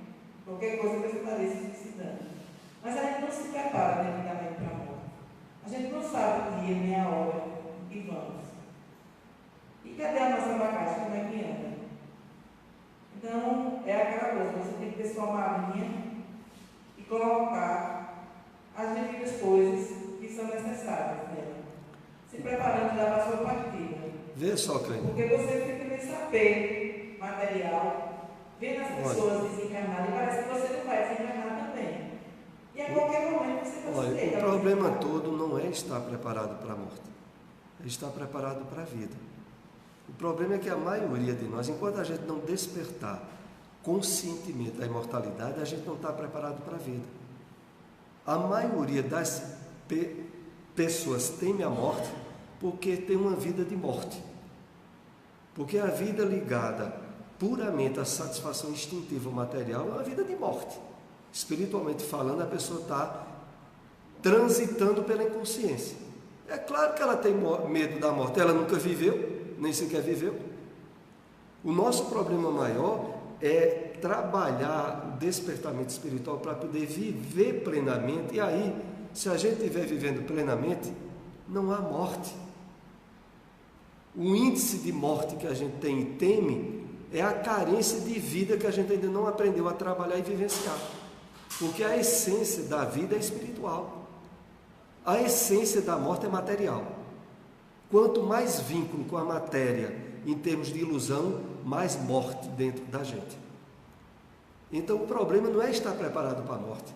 Qualquer coisa que eu estaria se suicidando. Mas a gente não se prepara devidamente para a morte. A gente não sabe o dia nem a hora que vamos. E cadê a nossa bagagem? Como é que anda? Então, é aquela coisa, você tem que ter sua malinha e colocar as devidas coisas que são necessárias nela. Se preparando já para a sua partida. Vê só, Cleide. Porque você fica nesse apego material, vendo as pessoas desencarnadas, e parece que você não vai desencarnar também. E a qualquer momento você vai se o problema todo não é estar preparado para a morte, é estar preparado para a vida. O problema é que a maioria de nós, enquanto a gente não despertar conscientemente da imortalidade, a gente não está preparado para a vida. A maioria das pessoas teme a morte porque tem uma vida de morte. Porque a vida ligada puramente à satisfação instintiva material é uma vida de morte. Espiritualmente falando, a pessoa está transitando pela inconsciência. É claro que ela tem medo da morte, ela nunca viveu, nem sequer viveu. O nosso problema maior é trabalhar o despertamento espiritual para poder viver plenamente, e aí, se a gente estiver vivendo plenamente, não há morte. O índice de morte que a gente tem e teme é a carência de vida que a gente ainda não aprendeu a trabalhar e vivenciar. Porque a essência da vida é espiritual. A essência da morte é material. Quanto mais vínculo com a matéria, em termos de ilusão, mais morte dentro da gente. Então o problema não é estar preparado para a morte.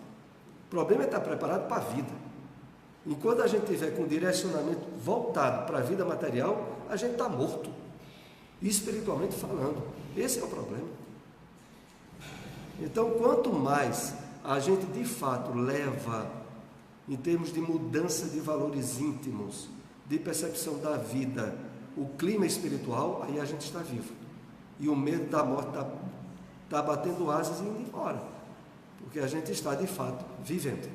O problema é estar preparado para a vida. Enquanto a gente tiver com o direcionamento voltado para a vida material, a gente está morto. Espiritualmente falando. Esse é o problema. Então, quanto mais a gente de fato leva, em termos de mudança de valores íntimos, de percepção da vida, o clima espiritual, aí a gente está vivo. E o medo da morte está batendo asas e indo embora. Porque a gente está de fato vivendo.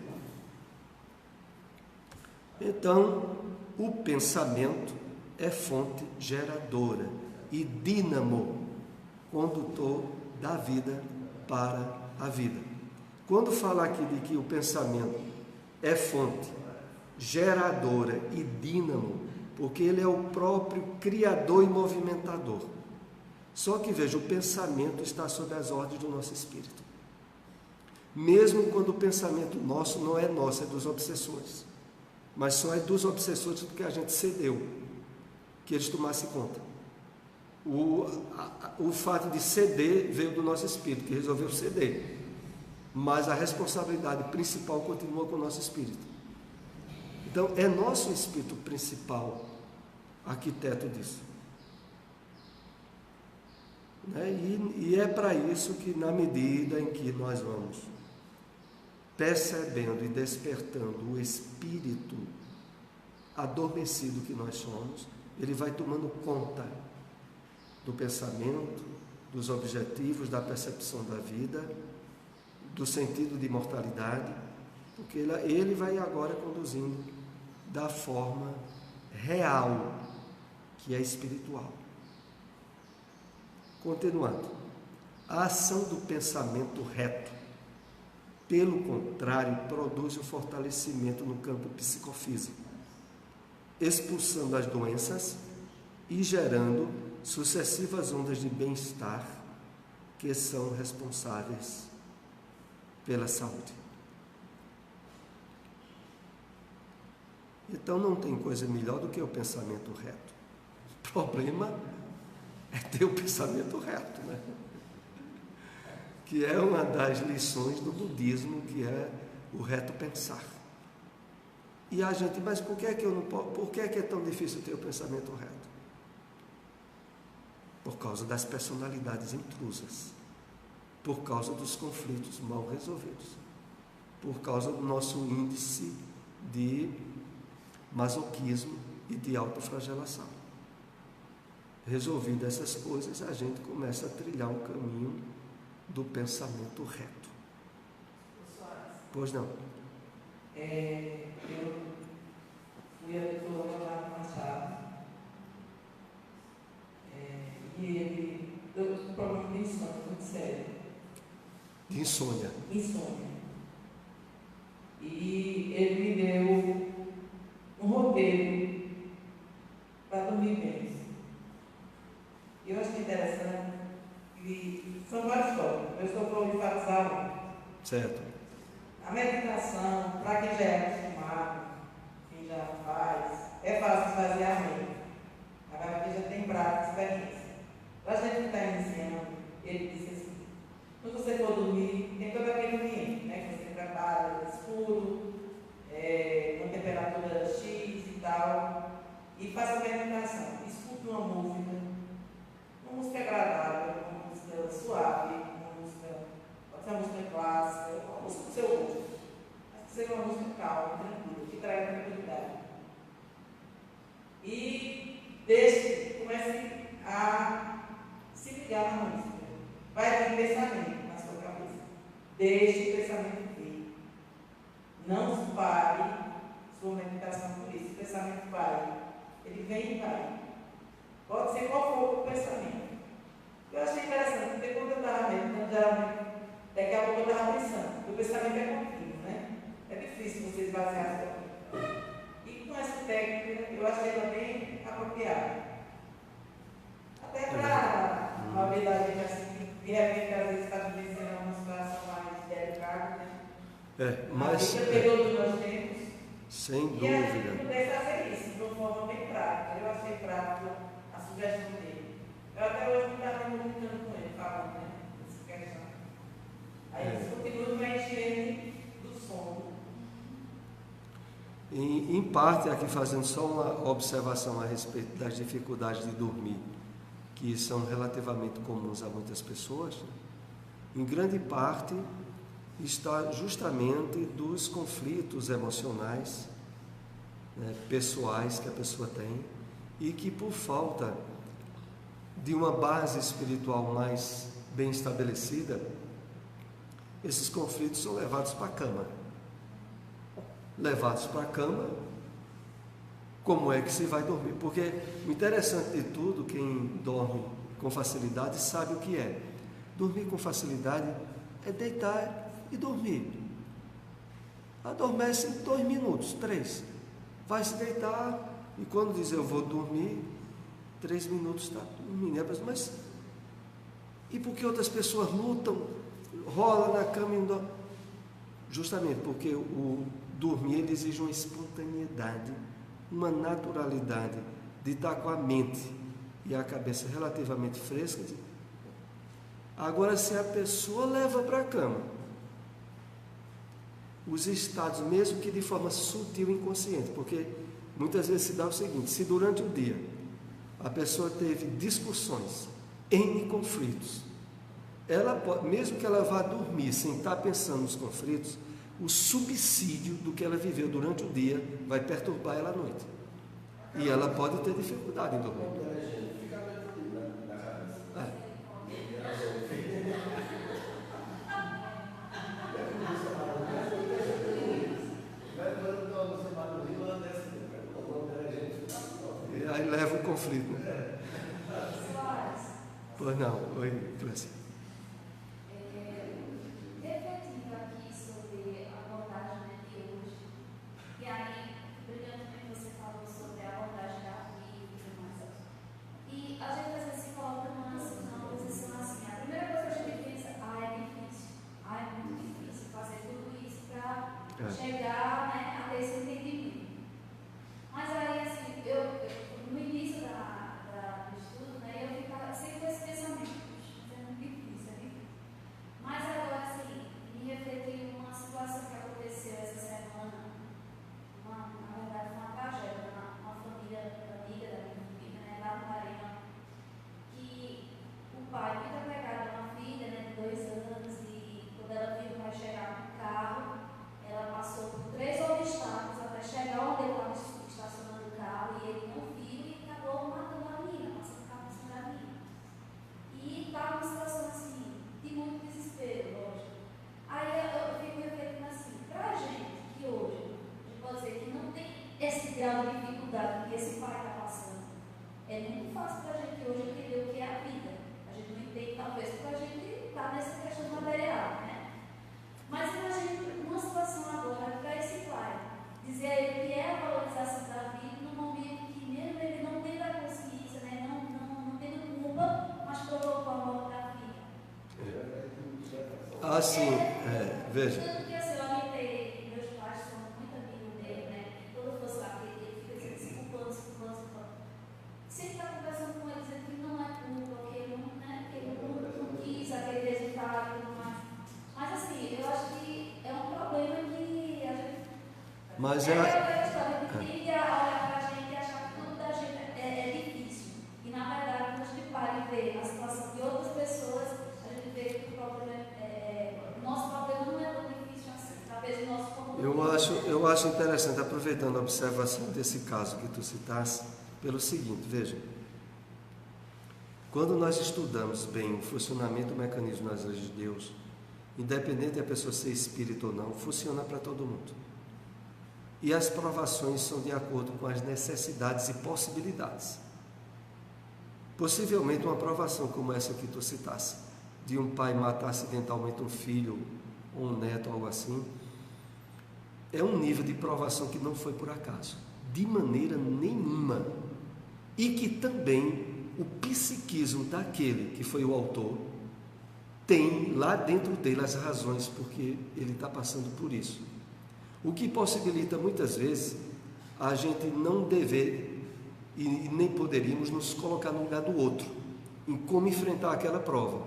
Então, o pensamento é fonte geradora e dínamo, condutor da vida para a vida. Quando fala aqui de que o pensamento é fonte geradora e dínamo, porque ele é o próprio criador e movimentador. Só que veja, o pensamento está sob as ordens do nosso espírito. Mesmo quando o pensamento nosso não é nosso, é dos obsessores. Mas só é dos obsessores porque a gente cedeu, que eles tomassem conta. O fato de ceder veio do nosso espírito, que resolveu ceder. Mas a responsabilidade principal continua com o nosso espírito. Então, é nosso espírito principal arquiteto disso. E é para isso que, na medida em que nós vamos percebendo e despertando o espírito adormecido que nós somos, ele vai tomando conta do pensamento, dos objetivos, da percepção da vida, do sentido de imortalidade, porque ele vai agora conduzindo da forma real, que é espiritual. Continuando, a ação do pensamento reto, pelo contrário, produz o fortalecimento no campo psicofísico, expulsando as doenças e gerando sucessivas ondas de bem-estar que são responsáveis pela saúde. Então não tem coisa melhor do que o pensamento reto. O problema é ter o pensamento reto, né? Que é uma das lições do budismo, que é o reto pensar. E a gente, mas por que é que eu não posso, por que é tão difícil ter o pensamento reto? Por causa das personalidades intrusas, por causa dos conflitos mal resolvidos, por causa do nosso índice de masoquismo e de autoflagelação. Resolvido essas coisas, a gente começa a trilhar o caminho do pensamento reto. Pois não? Eu fui a doutora lá no Machado, e ele deu um problema de insônia muito sério. De insônia? Insônia. E ele me deu um roteiro para dormir bem. Eu achei interessante, e são vários tópicos. Eu estou falando de enfatizar. Certo. A meditação, para quem já é acostumado, quem já faz, é fácil fazer a mente. Agora quem já tem prática, experiência. Para a gente que está iniciando, ele disse assim: quando você for dormir, tem todo aquele ambiente, né, que você prepara escuro, com temperatura X e tal, e faça a meditação. Escute uma música agradável, uma música suave, pode ser uma música clássica, uma música do seu gosto, mas que seja uma música calma, tranquila, que traga tranquilidade. E comece a se ligar na música. Vai vir pensamento na sua cabeça. Deixe o pensamento vir. Não pare sua meditação por isso. O pensamento vai. Ele vem e vai. Pode ser qual for o pensamento. Eu achei interessante, porque quando eu estava meditando, geralmente, daqui a pouco eu estava pensando. O pensamento é contínuo, né? É difícil você esvaziar a sua mente. E com essa técnica, eu achei ela bem apropriada. Até para a habilidade assim, de repente, às vezes, está vivenciando uma situação mais delicada, né? Mas... A vida pegou dos meus tempos. Sem E a gente dúvida. poder fazer isso de uma forma bem prática. Eu achei prática a sugestão dele. Eu até hoje me estava comunicando com ele, falando, né? Essa questão. Aí eles continuam mexendo do sono. Em parte, aqui fazendo só uma observação a respeito das dificuldades de dormir, que são relativamente comuns a muitas pessoas, em grande parte está justamente dos conflitos emocionais, né, pessoais que a pessoa tem, e que por falta de uma base espiritual mais bem estabelecida, esses conflitos são levados para a cama. Levados para a cama, como é que se vai dormir? Porque o interessante de tudo, quem dorme com facilidade sabe o que é. Dormir com facilidade é deitar e dormir. Adormece em 2 minutos, 3. Vai se deitar e quando diz eu vou dormir, 3 minutos está dormindo. E a pessoa, mas e por que outras pessoas lutam, rolam na cama e não dormem? Justamente porque o dormir ele exige uma espontaneidade, uma naturalidade de estar com a mente e a cabeça relativamente frescas. Agora, se a pessoa leva para a cama os estados, mesmo que de forma sutil e inconsciente, porque muitas vezes se dá o seguinte: se durante o dia a pessoa teve discussões, N conflitos, ela pode, mesmo que ela vá dormir sem estar pensando nos conflitos, o subsídio do que ela viveu durante o dia vai perturbar ela à noite. E ela pode ter dificuldade em dormir. E aí leva o conflito. Né? Pois não, oi, Cláudia. chegar, né, a ter esse entendimento. Mas aí, assim, no início do estudo, né, eu ficava sempre com esse pensamento, é muito difícil, é difícil. Mas agora, assim, me refleti uma situação que aconteceu essa semana, na verdade, foi uma tragédia, uma família amiga da minha família, né, lá no Maranhão, que o pai, muito apegado a uma filha, né, de 2 anos, e quando ela viu o pai chegar no carro, ela passou por 3 obstáculos até chegar onde ele estava estacionando o carro e ele não viu e acabou matando a menina, passando o carro por cima da menina. E estava numa situação assim, de muito desespero, lógico. Aí eu fico refletindo assim, para a gente que hoje, a gente pode dizer que não tem esse grau de dificuldade que esse pai está passando, é muito fácil para a gente hoje entender o que é a vida. A gente não entende, talvez, porque a gente está nessa questão material, né? Mas imagine uma situação agora para esse pai, dizer a ele que é a valorização da vida no momento que mesmo ele não tendo a consciência, né, não tendo culpa, mas provocou a morte da filha. Ah, sim, veja. Tanto que assim, eu alimentei, meus pais são muito amigos dele, né? Quando eu fosse lá, ele fica se culpando. Sempre está conversando com ele, dizendo que não é culpa, que ele não, né, que ele não quis aquele resultado e tudo mais. Mas assim, eu acho que é um problema que a gente. Mas é a história de tende a olhar para a gente e achar que tudo da gente é difícil. E na verdade, quando a gente para e vê a situação de outras pessoas, a gente vê que o problema o nosso problema não é tão difícil assim. Talvez o nosso Eu acho interessante, aproveitando a observação desse caso que tu citaste, pelo seguinte, veja. Quando nós estudamos bem o funcionamento do mecanismo das leis de Deus, independente da pessoa ser espírita ou não, funciona para todo mundo. E as provações são de acordo com as necessidades e possibilidades. Possivelmente uma provação como essa que tu citasse, de um pai matar acidentalmente um filho ou um neto, algo assim, é um nível de provação que não foi por acaso, de maneira nenhuma. E que também o psiquismo daquele que foi o autor tem lá dentro dele as razões porque ele está passando por isso. O que possibilita muitas vezes a gente não dever e nem poderíamos nos colocar no lugar do outro, em como enfrentar aquela prova,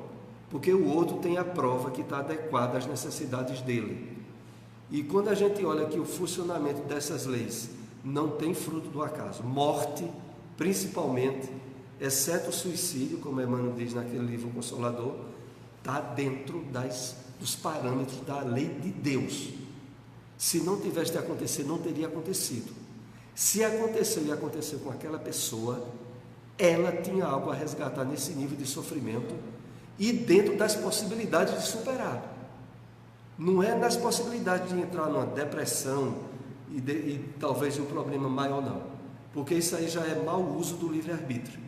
porque o outro tem a prova que está adequada às necessidades dele. E quando a gente olha que o funcionamento dessas leis não tem fruto do acaso, morte principalmente, exceto o suicídio, como Emmanuel diz naquele livro Consolador, está dentro dos parâmetros da lei de Deus. Se não tivesse de acontecer, não teria acontecido. Se aconteceu e aconteceu com aquela pessoa, ela tinha algo a resgatar nesse nível de sofrimento e dentro das possibilidades de superar. Não é nas possibilidades de entrar numa depressão e talvez um problema maior, não. Porque isso aí já é mau uso do livre-arbítrio.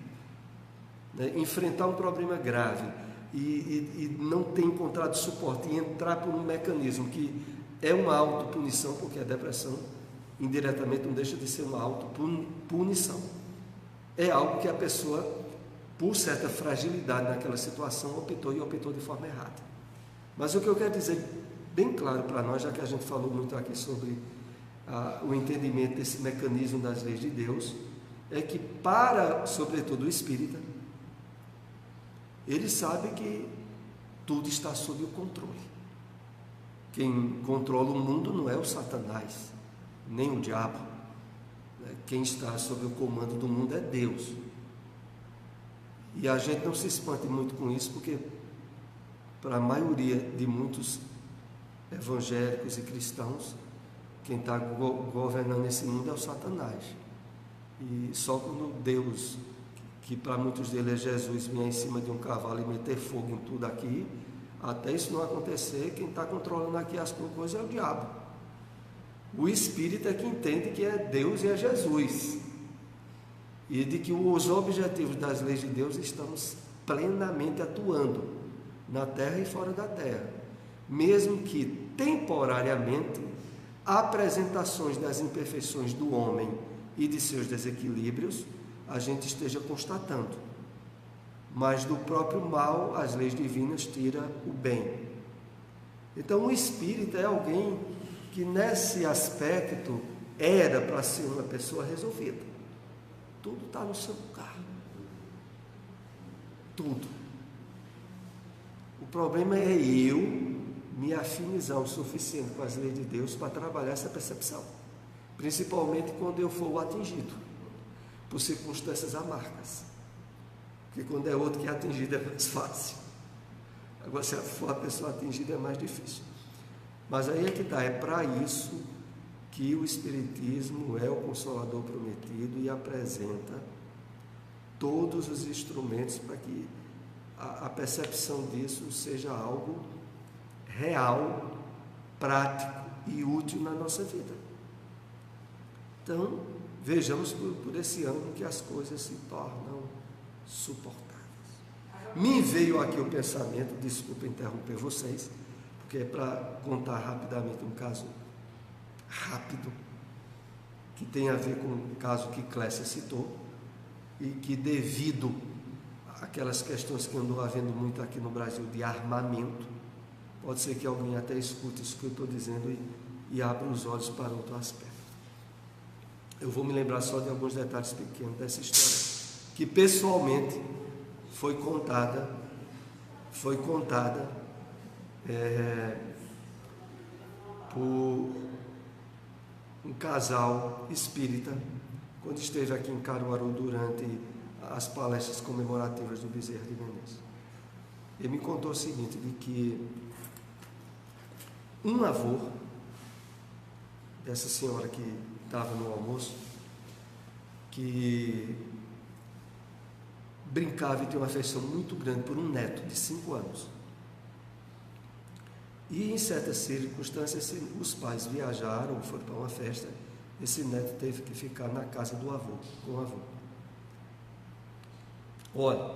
Né? Enfrentar um problema grave e não ter encontrado suporte e entrar por um mecanismo que é uma autopunição, porque a depressão indiretamente não deixa de ser uma autopunição. É algo que a pessoa, por certa fragilidade naquela situação, optou de forma errada. Mas o que eu quero dizer bem claro para nós, já que a gente falou muito aqui sobre o entendimento desse mecanismo das leis de Deus, é que para, sobretudo, o espírita, ele sabe que tudo está sob o controle. Quem controla o mundo não é o Satanás, nem o diabo. Quem está sob o comando do mundo é Deus. E a gente não se espante muito com isso, porque para a maioria de muitos evangélicos e cristãos, quem está governando esse mundo é o Satanás. E só quando Deus, que para muitos deles é Jesus, vier em cima de um cavalo e meter fogo em tudo aqui, até isso não acontecer, quem está controlando aqui as coisas é o diabo. O espírito é que entende que é Deus e é Jesus, e de que os objetivos das leis de Deus estamos plenamente atuando na terra e fora da terra, mesmo que temporariamente apresentações das imperfeições do homem e de seus desequilíbrios a gente esteja constatando, mas do próprio mal as leis divinas tira o bem. Então o espírita é alguém que nesse aspecto era para ser uma pessoa resolvida. Tudo está no seu lugar. Tudo. O problema é eu me afinizar o suficiente com as leis de Deus para trabalhar essa percepção. Principalmente quando eu for o atingido por circunstâncias amargas. Porque quando é outro que é atingido é mais fácil. Agora, se for a pessoa atingida é mais difícil. Mas aí é que está, é para isso que o Espiritismo é o Consolador prometido e apresenta todos os instrumentos para que a percepção disso seja algo real, prático e útil na nossa vida. Então, vejamos por esse ângulo que as coisas se tornam suportáveis. Me veio aqui o pensamento, desculpa interromper vocês, porque é para contar rapidamente um caso rápido, que tem a ver com o caso que Clécia citou, e que devido àquelas questões que andou havendo muito aqui no Brasil de armamento, pode ser que alguém até escute isso que eu estou dizendo e abra os olhos para outro aspecto. Eu vou me lembrar só de alguns detalhes pequenos dessa história, que pessoalmente foi contada por um casal espírita, quando esteve aqui em Caruaru durante as palestras comemorativas do Bezerra de Menezes. Ele me contou o seguinte, de que um avô dessa senhora que estava no almoço, que brincava e tinha uma afeição muito grande por um neto de 5 anos. E em certas circunstâncias, os pais viajaram, foram para uma festa, esse neto teve que ficar na casa do avô, com o avô. Olha,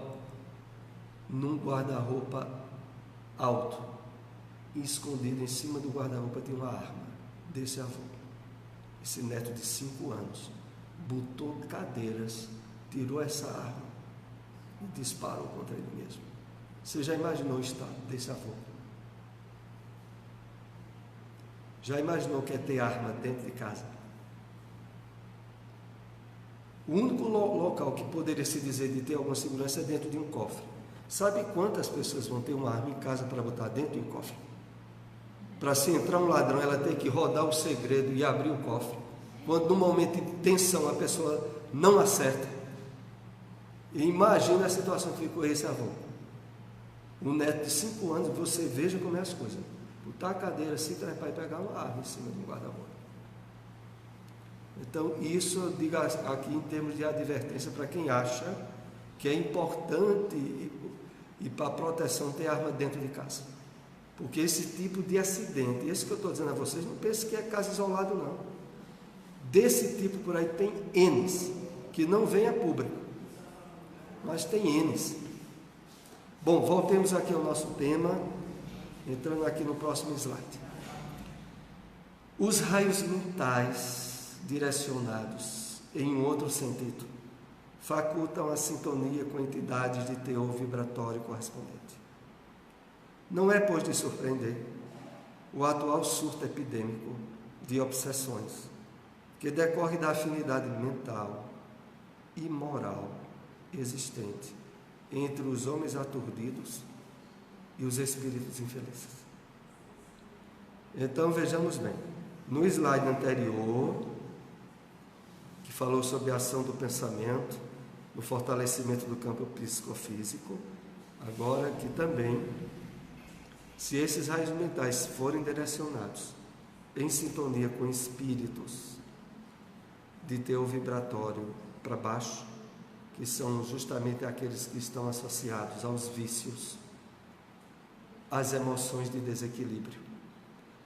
num guarda-roupa alto, escondido em cima do guarda-roupa tinha uma arma desse avô. Esse neto de 5 anos botou cadeiras, tirou essa arma e disparou contra ele mesmo. Você já imaginou o estado desse avô? Já imaginou o que é ter arma dentro de casa? O único local que poderia se dizer de ter alguma segurança é dentro de um cofre. Sabe quantas pessoas vão ter uma arma em casa para botar dentro de um cofre? Para se entrar um ladrão, ela tem que rodar o segredo e abrir o cofre. Quando no momento de tensão a pessoa não acerta. E imagina a situação que ficou esse avô. Um neto de 5 anos, você veja como é as coisas. Botar a cadeira assim, trepar e pegar uma arma em cima de um guarda-roupa. Então, isso eu digo aqui em termos de advertência para quem acha que é importante e para a proteção ter arma dentro de casa. Porque esse tipo de acidente, esse que eu estou dizendo a vocês, não pense que é caso isolado, não. Desse tipo por aí tem N's, que não vem a público, mas tem N's. Bom, voltemos aqui ao nosso tema, entrando aqui no próximo slide. Os raios mentais direcionados em um outro sentido facultam a sintonia com entidades de teor vibratório correspondente. Não é, pois, de surpreender o atual surto epidêmico de obsessões que decorre da afinidade mental e moral existente entre os homens aturdidos e os espíritos infelizes. Então vejamos bem, no slide anterior, que falou sobre a ação do pensamento, no fortalecimento do campo psicofísico, agora aqui também, se esses raios mentais forem direcionados em sintonia com espíritos de teor vibratório para baixo, que são justamente aqueles que estão associados aos vícios, às emoções de desequilíbrio,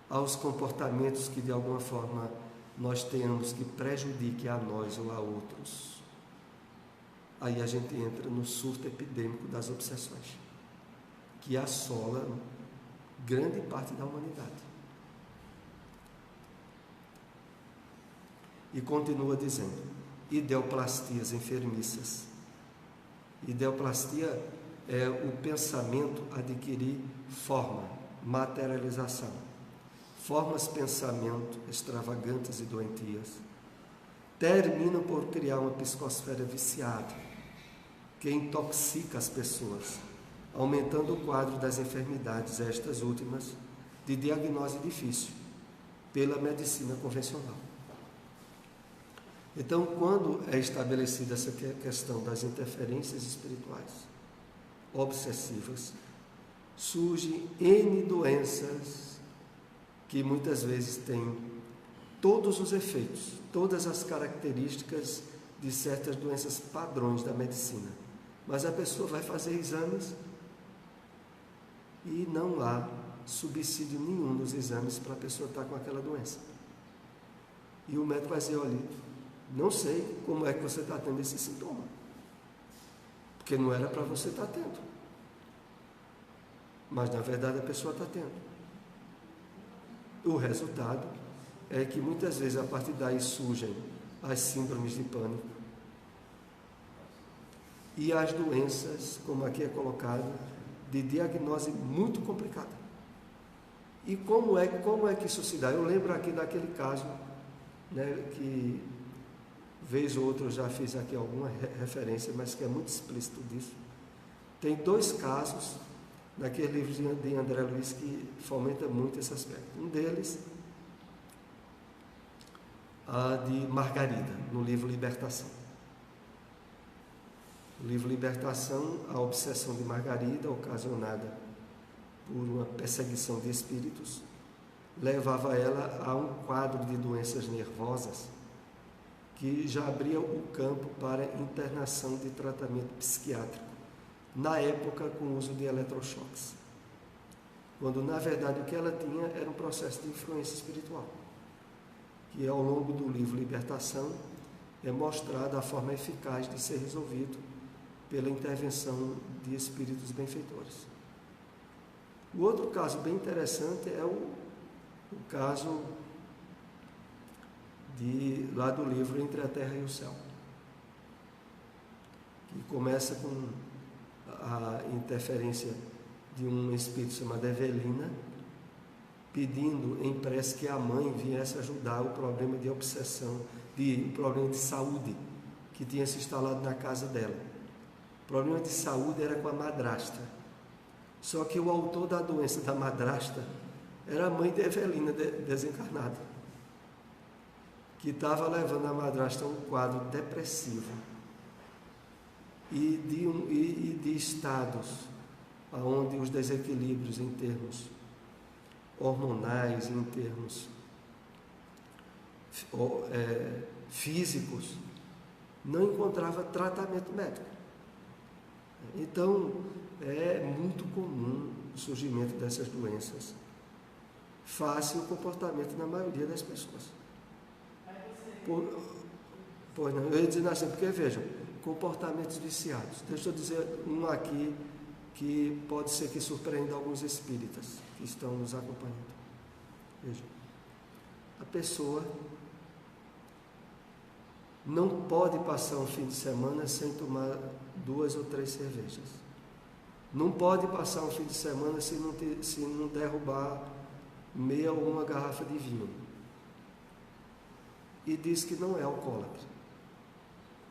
aos comportamentos que de alguma forma nós tenhamos que prejudique a nós ou a outros. Aí a gente entra no surto epidêmico das obsessões, que assola grande parte da humanidade. E continua dizendo, ideoplastias enfermiças. Ideoplastia é o pensamento adquirir forma, materialização. Formas pensamento extravagantes e doentias terminam por criar uma psicosfera viciada que intoxica as pessoas, aumentando o quadro das enfermidades, estas últimas, de diagnose difícil, pela medicina convencional. Então, quando é estabelecida essa questão das interferências espirituais obsessivas, surgem N doenças que muitas vezes têm todos os efeitos, todas as características de certas doenças padrões da medicina. Mas a pessoa vai fazer exames e não há subsídio nenhum nos exames para a pessoa estar com aquela doença. E o médico vai dizer, olha, não sei como é que você está tendo esse sintoma, porque não era para você estar tendo, mas na verdade a pessoa está tendo. O resultado é que muitas vezes a partir daí surgem as síndromes de pânico e as doenças, como aqui é colocado, de diagnose muito complicada. E como é que isso se dá? Eu lembro aqui daquele caso, né, que vez ou outra eu já fiz aqui alguma referência, mas que é muito explícito disso. Tem 2 casos naquele livro de André Luiz que fomenta muito esse aspecto. Um deles, a de Margarida, no livro Libertação. No livro Libertação, a obsessão de Margarida, ocasionada por uma perseguição de espíritos, levava ela a um quadro de doenças nervosas que já abria o campo para internação de tratamento psiquiátrico, na época com o uso de eletrochoques, quando na verdade o que ela tinha era um processo de influência espiritual, que ao longo do livro Libertação é mostrada a forma eficaz de ser resolvido pela intervenção de espíritos benfeitores. O outro caso bem interessante é o caso lá do livro Entre a Terra e o Céu, que começa com a interferência de um espírito chamado Evelina, pedindo em prece que a mãe viesse ajudar o problema de obsessão, o problema de saúde que tinha se instalado na casa dela. O problema de saúde era com a madrasta. Só que o autor da doença da madrasta era a mãe de Evelina, desencarnada, que estava levando a madrasta a um quadro depressivo e de estados onde os desequilíbrios em termos hormonais, em termos físicos, não encontrava tratamento médico. Então, é muito comum o surgimento dessas doenças, face o comportamento na maioria das pessoas. Pois não, eu ia dizer assim, porque vejam, comportamentos viciados. Deixa eu dizer um aqui que pode ser que surpreenda alguns espíritas que estão nos acompanhando. Vejam, a pessoa não pode passar um fim de semana sem tomar 2 ou 3 cervejas. Não pode passar um fim de semana se não derrubar meia ou uma garrafa de vinho. E diz que não é alcoólatra.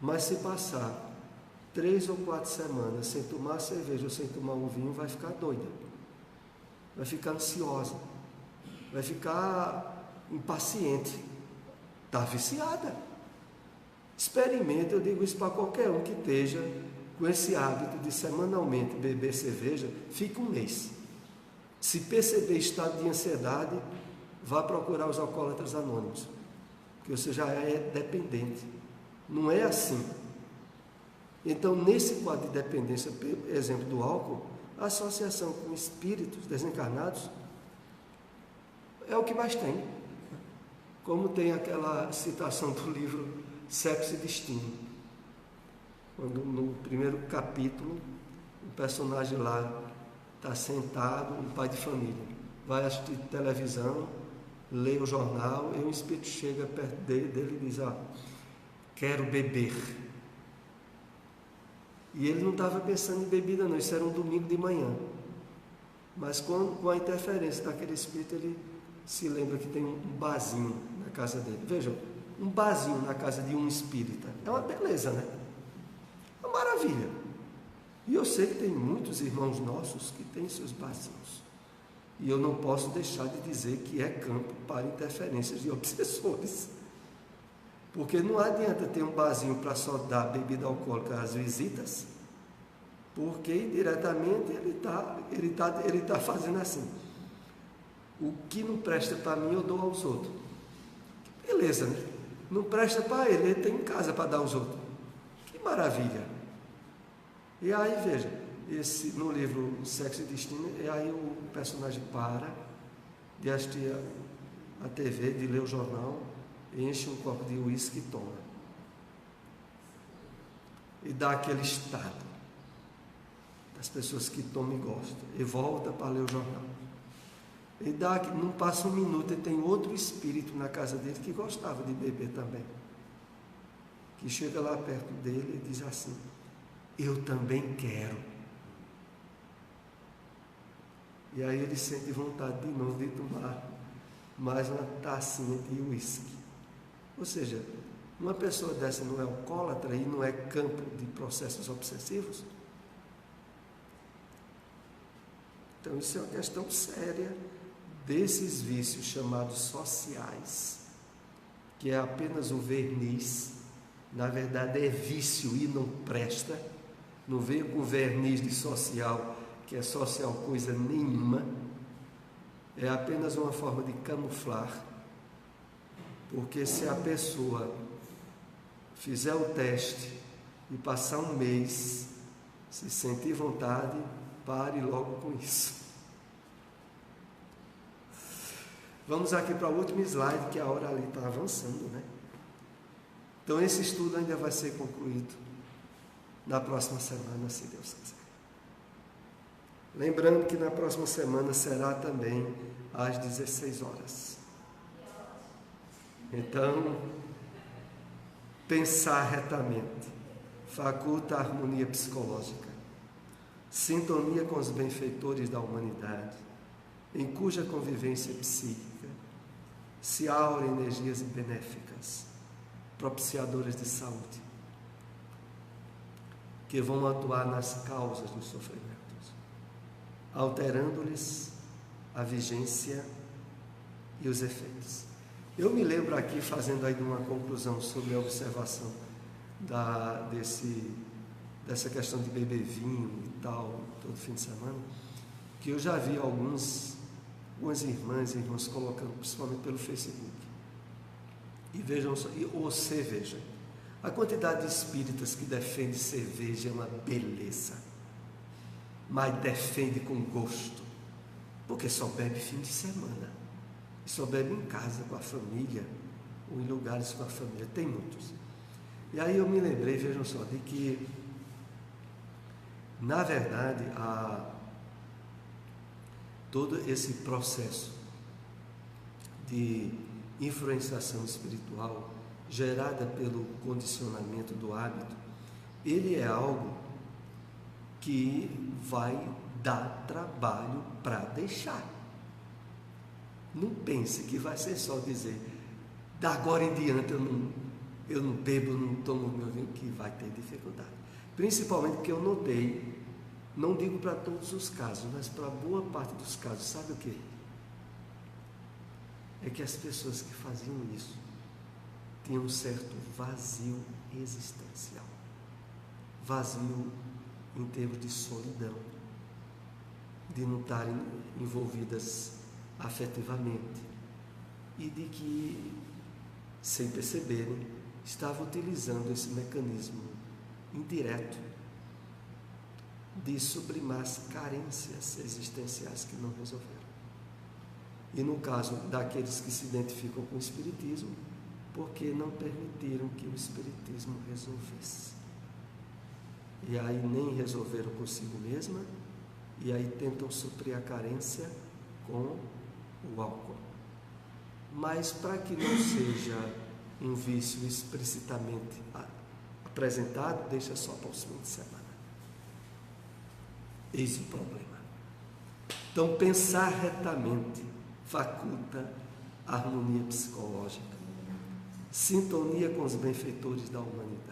Mas se passar 3 ou 4 semanas sem tomar cerveja ou sem tomar um vinho, vai ficar doida. Vai ficar ansiosa. Vai ficar impaciente. Está viciada. Experimente, eu digo isso para qualquer um que esteja com esse hábito de semanalmente beber cerveja, fica um mês. Se perceber estado de ansiedade, vá procurar os alcoólatras anônimos, porque você já é dependente. Não é assim. Então, nesse quadro de dependência, por exemplo do álcool, a associação com espíritos desencarnados é o que mais tem. Como tem aquela citação do livro Sexo e Destino, quando no primeiro capítulo o personagem lá está sentado, um pai de família, vai assistir televisão, lê o jornal, e um espírito chega perto dele e diz: quero beber. E ele não estava pensando em bebida não, isso era um domingo de manhã, mas com a interferência daquele espírito, ele se lembra que tem um barzinho na casa dele. Vejam, um barzinho na casa de um espírita é uma beleza, né? É uma maravilha. E eu sei que tem muitos irmãos nossos que têm seus barzinhos, e eu não posso deixar de dizer que é campo para interferências de obsessores, porque não adianta ter um barzinho para só dar bebida alcoólica às visitas, porque indiretamente ele tá fazendo assim: o que não presta para mim eu dou aos outros. Beleza, né? Não presta para ele tem em casa para dar aos outros. Que maravilha! E aí, veja, no livro Sexo e Destino, e aí o personagem para de assistir a TV, de ler o jornal, enche um copo de uísque e toma. E dá aquele estado das pessoas que tomam e gostam. E volta para ler o jornal. E não passa um minuto e tem outro espírito na casa dele que gostava de beber também, que chega lá perto dele e diz assim: eu também quero. E aí ele sente vontade de novo de tomar mais uma tacinha de uísque. Ou seja, uma pessoa dessa não é alcoólatra e não é campo de processos obsessivos? Então isso é uma questão séria desses vícios chamados sociais, que é apenas o verniz. Na verdade é vício e não presta. Não veio com verniz de social, que é social coisa nenhuma. É apenas uma forma de camuflar. Porque se a pessoa fizer o teste e passar um mês, se sentir vontade, pare logo com isso. Vamos aqui para o último slide, que a hora ali está avançando, né? Então esse estudo ainda vai ser concluído na próxima semana, se Deus quiser. Lembrando que na próxima semana será também às 16 horas. Então, pensar retamente faculta a harmonia psicológica, sintonia com os benfeitores da humanidade, em cuja convivência psíquica se aurem energias benéficas, propiciadoras de saúde, que vão atuar nas causas dos sofrimentos, alterando-lhes a vigência e os efeitos. Eu me lembro aqui, fazendo aí uma conclusão sobre a observação dessa questão de beber vinho e tal, todo fim de semana, que eu já vi algumas irmãs e irmãos colocando, principalmente pelo Facebook. E vejam só, ou cerveja. A quantidade de espíritas que defende cerveja é uma beleza, mas defende com gosto, porque só bebe fim de semana, e só bebe em casa com a família, ou em lugares com a família, tem muitos. E aí eu me lembrei, vejam só, de que, na verdade, todo esse processo de influenciação espiritual gerada pelo condicionamento do hábito, ele é algo que vai dar trabalho para deixar. Não pense que vai ser só dizer, da agora em diante eu não bebo, não tomo meu vinho, que vai ter dificuldade. Principalmente porque eu notei, não digo para todos os casos, mas para boa parte dos casos, sabe o quê? É que as pessoas que faziam isso tinham um certo vazio existencial. Vazio em termos de solidão, de não estarem envolvidas afetivamente e de que, sem perceberem, estavam utilizando esse mecanismo indireto de sublimar as carências existenciais que não resolveram. E no caso daqueles que se identificam com o Espiritismo, porque não permitiram que o Espiritismo resolvesse. E aí nem resolveram consigo mesma, e aí tentam suprir a carência com o álcool. Mas para que não seja um vício explicitamente apresentado, deixa só para os fins de semana. Eis o problema. Então, pensar retamente faculta a harmonia psicológica, sintonia com os benfeitores da humanidade,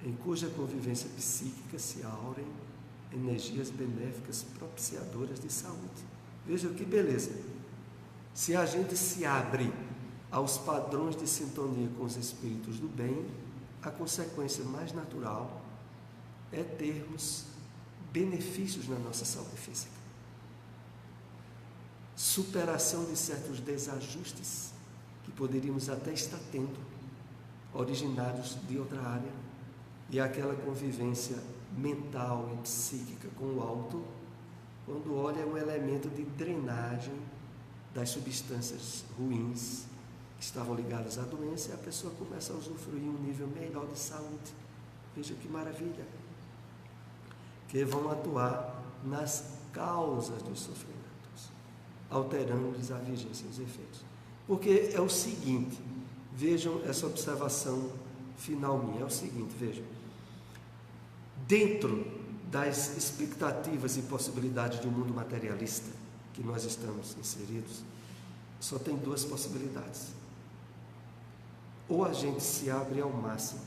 em cuja convivência psíquica se aurem energias benéficas propiciadoras de saúde. Veja que beleza! Se a gente se abre aos padrões de sintonia com os espíritos do bem, a consequência mais natural é termos benefícios na nossa saúde física. Superação de certos desajustes que poderíamos até estar tendo, originados de outra área, e aquela convivência mental e psíquica com o alto, quando olha, é um elemento de drenagem das substâncias ruins que estavam ligadas à doença, e a pessoa começa a usufruir um nível melhor de saúde. Veja que maravilha! Que vão atuar nas causas dos sofrimentos, alterando-lhes a vigência e os efeitos. Porque é o seguinte, vejam essa observação final minha, é o seguinte, vejam, dentro das expectativas e possibilidades de um mundo materialista que nós estamos inseridos, só tem duas possibilidades. Ou a gente se abre ao máximo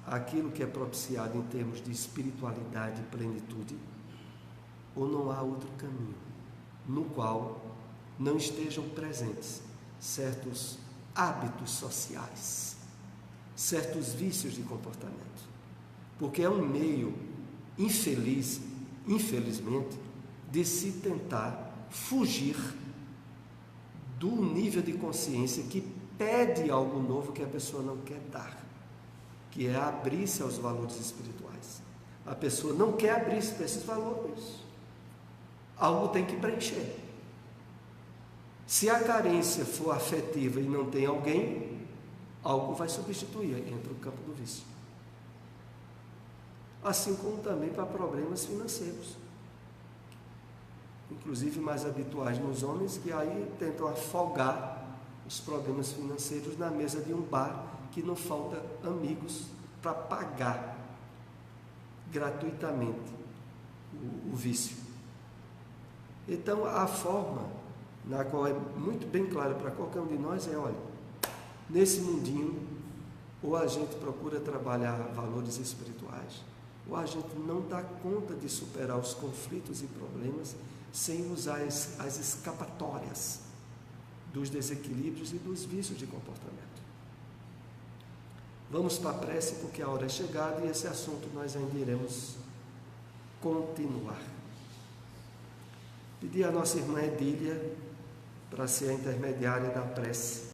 àquilo que é propiciado em termos de espiritualidade e plenitude, ou não há outro caminho no qual não estejam presentes certos hábitos sociais, certos vícios de comportamento, porque é um meio infeliz, infelizmente, de se tentar fugir do nível de consciência que pede algo novo que a pessoa não quer dar, que é abrir-se aos valores espirituais. A pessoa não quer abrir-se para esses valores. Algo tem que preencher. Se a carência for afetiva e não tem alguém, algo vai substituir, entra o campo do vício. Assim como também para problemas financeiros, inclusive mais habituais nos homens, que aí tentam afogar os problemas financeiros na mesa de um bar, que não falta amigos para pagar gratuitamente o vício. Então, a forma na qual é muito bem claro para qualquer um de nós é, olha, nesse mundinho, ou a gente procura trabalhar valores espirituais, ou a gente não dá conta de superar os conflitos e problemas sem usar as escapatórias dos desequilíbrios e dos vícios de comportamento. Vamos para a prece, porque a hora é chegada e esse assunto nós ainda iremos continuar. Pedir à nossa irmã Edília para ser a intermediária da prece.